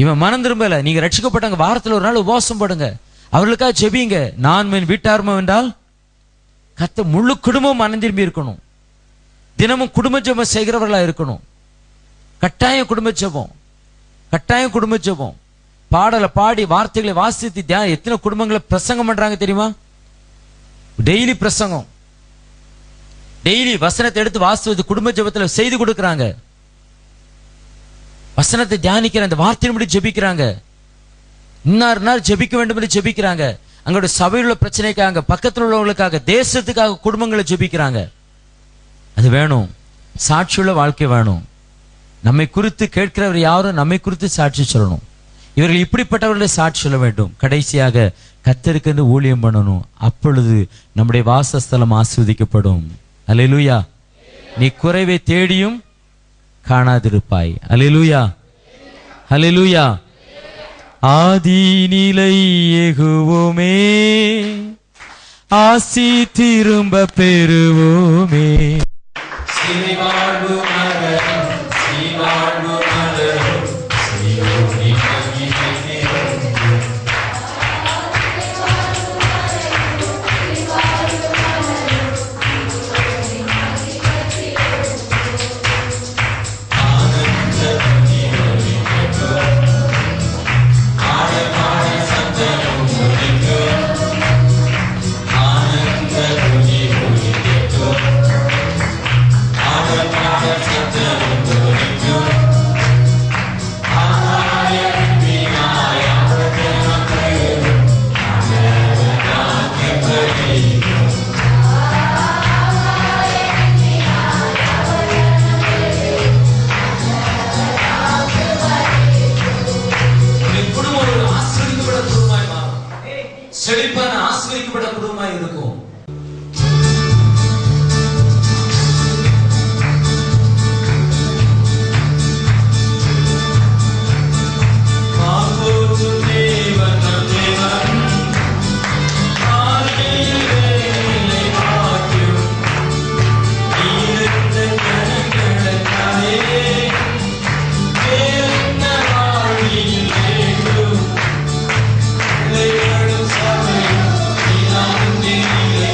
இவன் மனம் திரும்பல. நீங்க ரட்சிக்கப்பட்டாங்க, வாரத்துல ஒரு நாள் உபவாசம் போடுங்க, அவர்களுக்காக ஜெபிங்க. நான் என் வீட்டார்மம் என்றால் கர்த்தர் முழு குடும்பம் மனம் திரும்பி இருக்கணும். தினமும் குடும்ப ஜெபம் செய்கிறவர்களா இருக்கணும். கட்டாயம் குடும்ப ஜெபம், கட்டாயம் குடும்ப ஜெபம். பாடலை பாடி வார்த்தைகளை வாசித்து தியானம். எத்தனை குடும்பங்களை பிரசங்கம் பண்றாங்க தெரியுமா? டெய்லி பிரசங்கம், டெய்லி வசனத்தை எடுத்து வாசித்து குடும்ப ஜெபத்துல செய்து கொடுக்கறாங்க. வசனத்தை தியானிக்கிற அந்த வார்த்தையின்படி ஜெபிக்கிறாங்க. இன்னார் நாள் ஜெபிக்க வேண்டும் என்று ஜெபிக்கிறாங்க. அங்களுடைய சபையில் உள்ள பிரச்சனைக்காக, பக்கத்தில் உள்ளவங்களுக்காக, தேசத்துக்காக குடும்பங்களை ஜெபிக்கிறாங்க. அது வேணும். சாட்சியுள்ள வாழ்க்கை வேணும். நம்மை குறித்து கேட்கிறவர் யாரும் நம்மை குறித்து சாட்சி சொல்லணும். இவர்கள் இப்படிப்பட்டவர்களை சாட்சி சொல்ல வேண்டும். கடைசியாக கர்த்தருக்கு ஊழியம் பண்ணணும். அப்பொழுது நம்முடைய வாசஸ்தலம் ஆசீர்வதிக்கப்படும். அல்லேலூயா. நீ குறைவை தேடியும் காணாதிருப்பாய். அல்லேலூயா, அல்லேலூயா. ஆதிநிலை எகுவோமே, ஆசி திரும்ப பெறுவோமே. செழிப்பான ஆசீர்வதிக்கப்பட்ட குடும்பமாய் இருக்கும். Save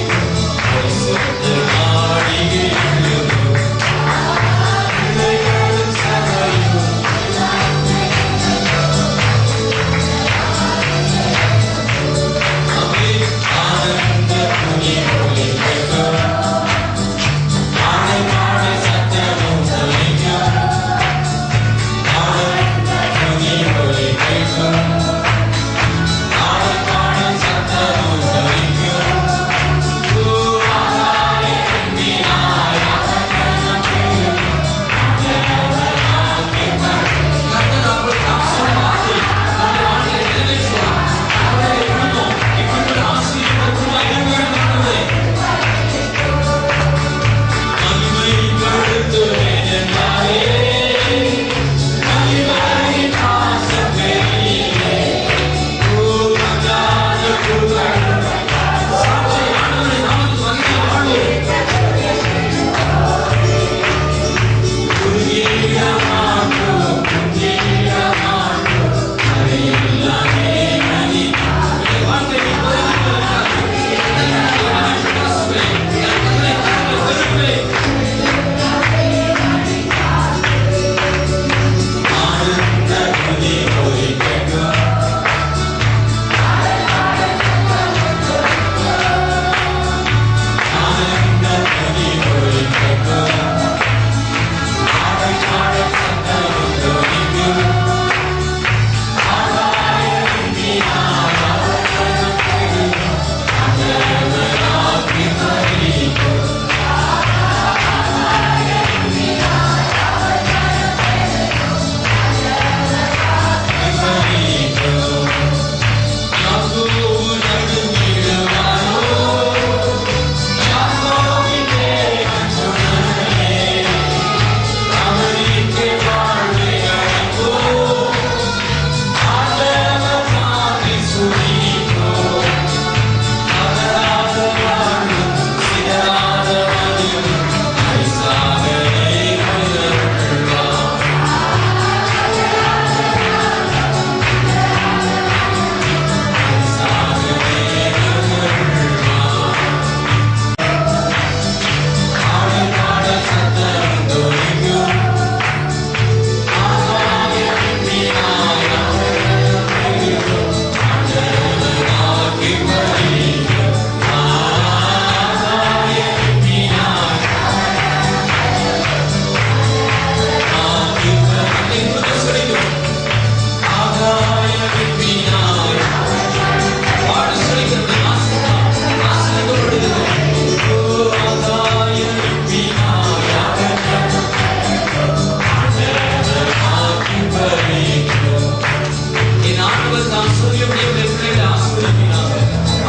தாம் சொல்லியபடி எங்களுடைய பிள்ளைகளை ஆசீர்வதிக்கிறாங்க.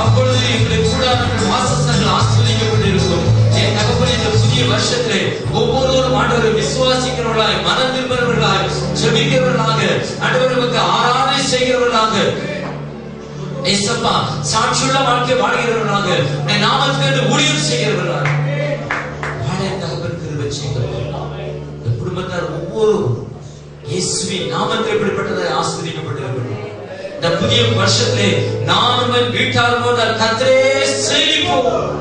அப்பொழுது எங்களுடைய கூடாரங்கள் வாசஸ்தலங்கள் ஆசீர்வதிக்கப்பட்டிருக்கும். என் தகப்பனே, இந்த புதிய வருஷத்திலே ஒவ்வொருவரும் ஆண்டவரை விசுவாசிக்கிறவர்களாய், மனம் திரும்புகிறவர்களாய், ஜெபிக்கிறவர்களாக, ஆண்டவருக்கு ஆராதனை செய்கிறவர்களாக, ஏசப்பா சாட்சியுள்ள வாழ்க்கை வாழ்கிறவர்களாக, உம்முடைய நாமத்துக்கு ஊழியம் செய்கிறவர்களாக வாழ தகப்பன் கிருபை செய்கிறவர்களாக, இந்த குடும்பத்தார் ஒவ்வொருவரும் இயேசுவின் நாமத்தில் எப்படிப்பட்டதை ஆசீர்வதிக்கப்பட்டிருக்கிறது. இந்த புதிய வருஷத்திலே நானும் வீட்டாரும் கர்த்தரே சேவிப்போம்.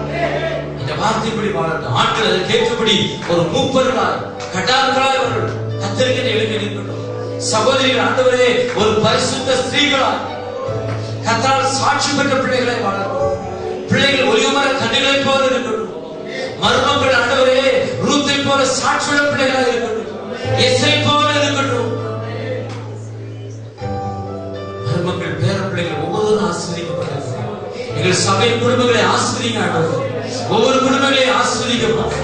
இந்த வார்த்தைப்படி வாழட்டும். ஆட்கள் அதை கேட்கபடி ஒரு மூப்பர்களாய், கட்டார்களாய் அவர்கள் கர்த்தருக்கு எழுப்பி நிற்கட்டும். சகோதரிகள் ஆண்டவரே, ஒரு பரிசுத்த ஸ்திரீகளாய் கர்த்தரால் சாட்சி பெற்ற பிள்ளைகளை வாழட்டும். பிள்ளைகள் ஒளிமர கண்ணிகளை போல இருக்கட்டும். மருமக்கள் ஆண்டவரே, ரூத்தை போல சாட்சியுள்ள பிள்ளைகளாக இருக்கட்டும். எஸ்ஐ போல இருக்கட்டும். மருமக்கள், பேர பிள்ளைகள் ஒவ்வொருவரும் ஆசீர்வதிக்கப்பட்டிருக்கிறார்கள். எங்கள் சபை குடும்பங்களை ஆசீர்வதிங்க ஆண்டவரே. ஒவ்வொரு குடும்பங்களையும் ஆசீர்வதிக்கப்படும்.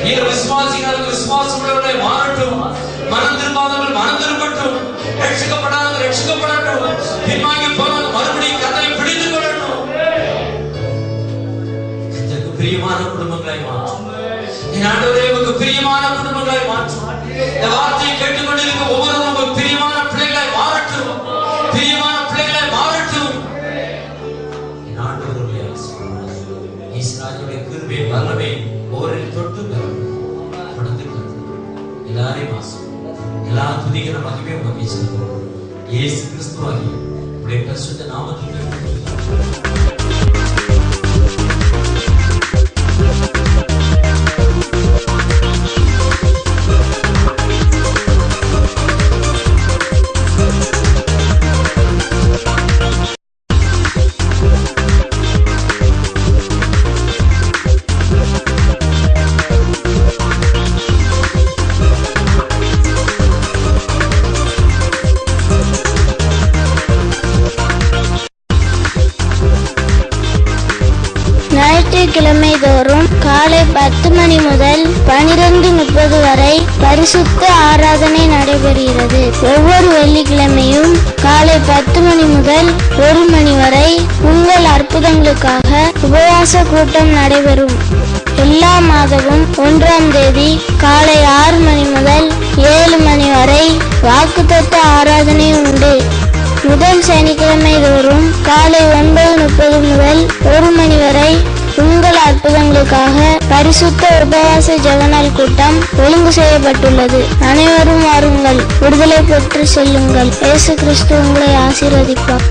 எங்கள் விசுவாசிகளுக்கு விசுவாசம் உள்ளவர்களை மாறட்டும். மனம் திரும்பாதவர்கள் மனம் திரும்பட்டும். ரட்சிக்கப்படாதவர்கள் ரட்சிக்கப்படட்டும். பின்வாங்கி போனவர்கள் மறுபடியும் கர்த்தரை பிடித்துக் கொள்ளட்டும். கர்த்தருக்கு பிரியமான குடும்பங்களாய் மாற்றும். என் ஆண்டவரே, உமக்கு பிரியமான குடும்பங்களாய் மாற்றும். இந்த வார்த்தையை கேட்டுக்கொண்டிருக்க ஒவ்வொருவரும் உமக்கு பிரியமான பிள்ளைகளாய் மாறட்டும். பிரியமான பிள்ளைகளாய் மாறட்டும். என் ஆண்டவருடைய ஈஸ்வராஜுடைய கிருபை வல்லமை ஒவ்வொரு தொட்டு தொடர்ந்து எல்லாரையும் ஆசை எல்லா துதிக்கிற மகிமே உங்க செலுத்தும். இயேசு கிறிஸ்துவாகிய உடைய பரிசுத்த நாமத்தில் ஞாயிற்றுக்கிழமை தோறும் காலை 10 மணி முதல் 12:30 வரை பரிசுத்த ஆராதனை நடைபெறுகிறது. ஒவ்வொரு வெள்ளிக்கிழமையும் காலை 10 மணி முதல் 1 மணி வரை உங்கள் அற்புதங்களுக்காக உபவாச கூட்டம் நடைபெறும். எல்லா மாதமும் 1ஆம் தேதி காலை 6 மணி முதல் 7 மணி வரை வாக்குத்தத்த ஆராதனை உண்டு. முதல் சனிக்கிழமை தோறும் காலை 9:30 முதல் 1 மணி வரை உங்கள் அற்புதங்களுக்காக பரிசுத்த உபவாச ஜெபநாள் கூட்டம் ஒழுங்கு செய்யப்பட்டுள்ளது. அனைவரும் வாருங்கள், விடுதலை பெற்று செல்லுங்கள். இயேசு கிறிஸ்து உங்களை ஆசீர்வதிப்பார்.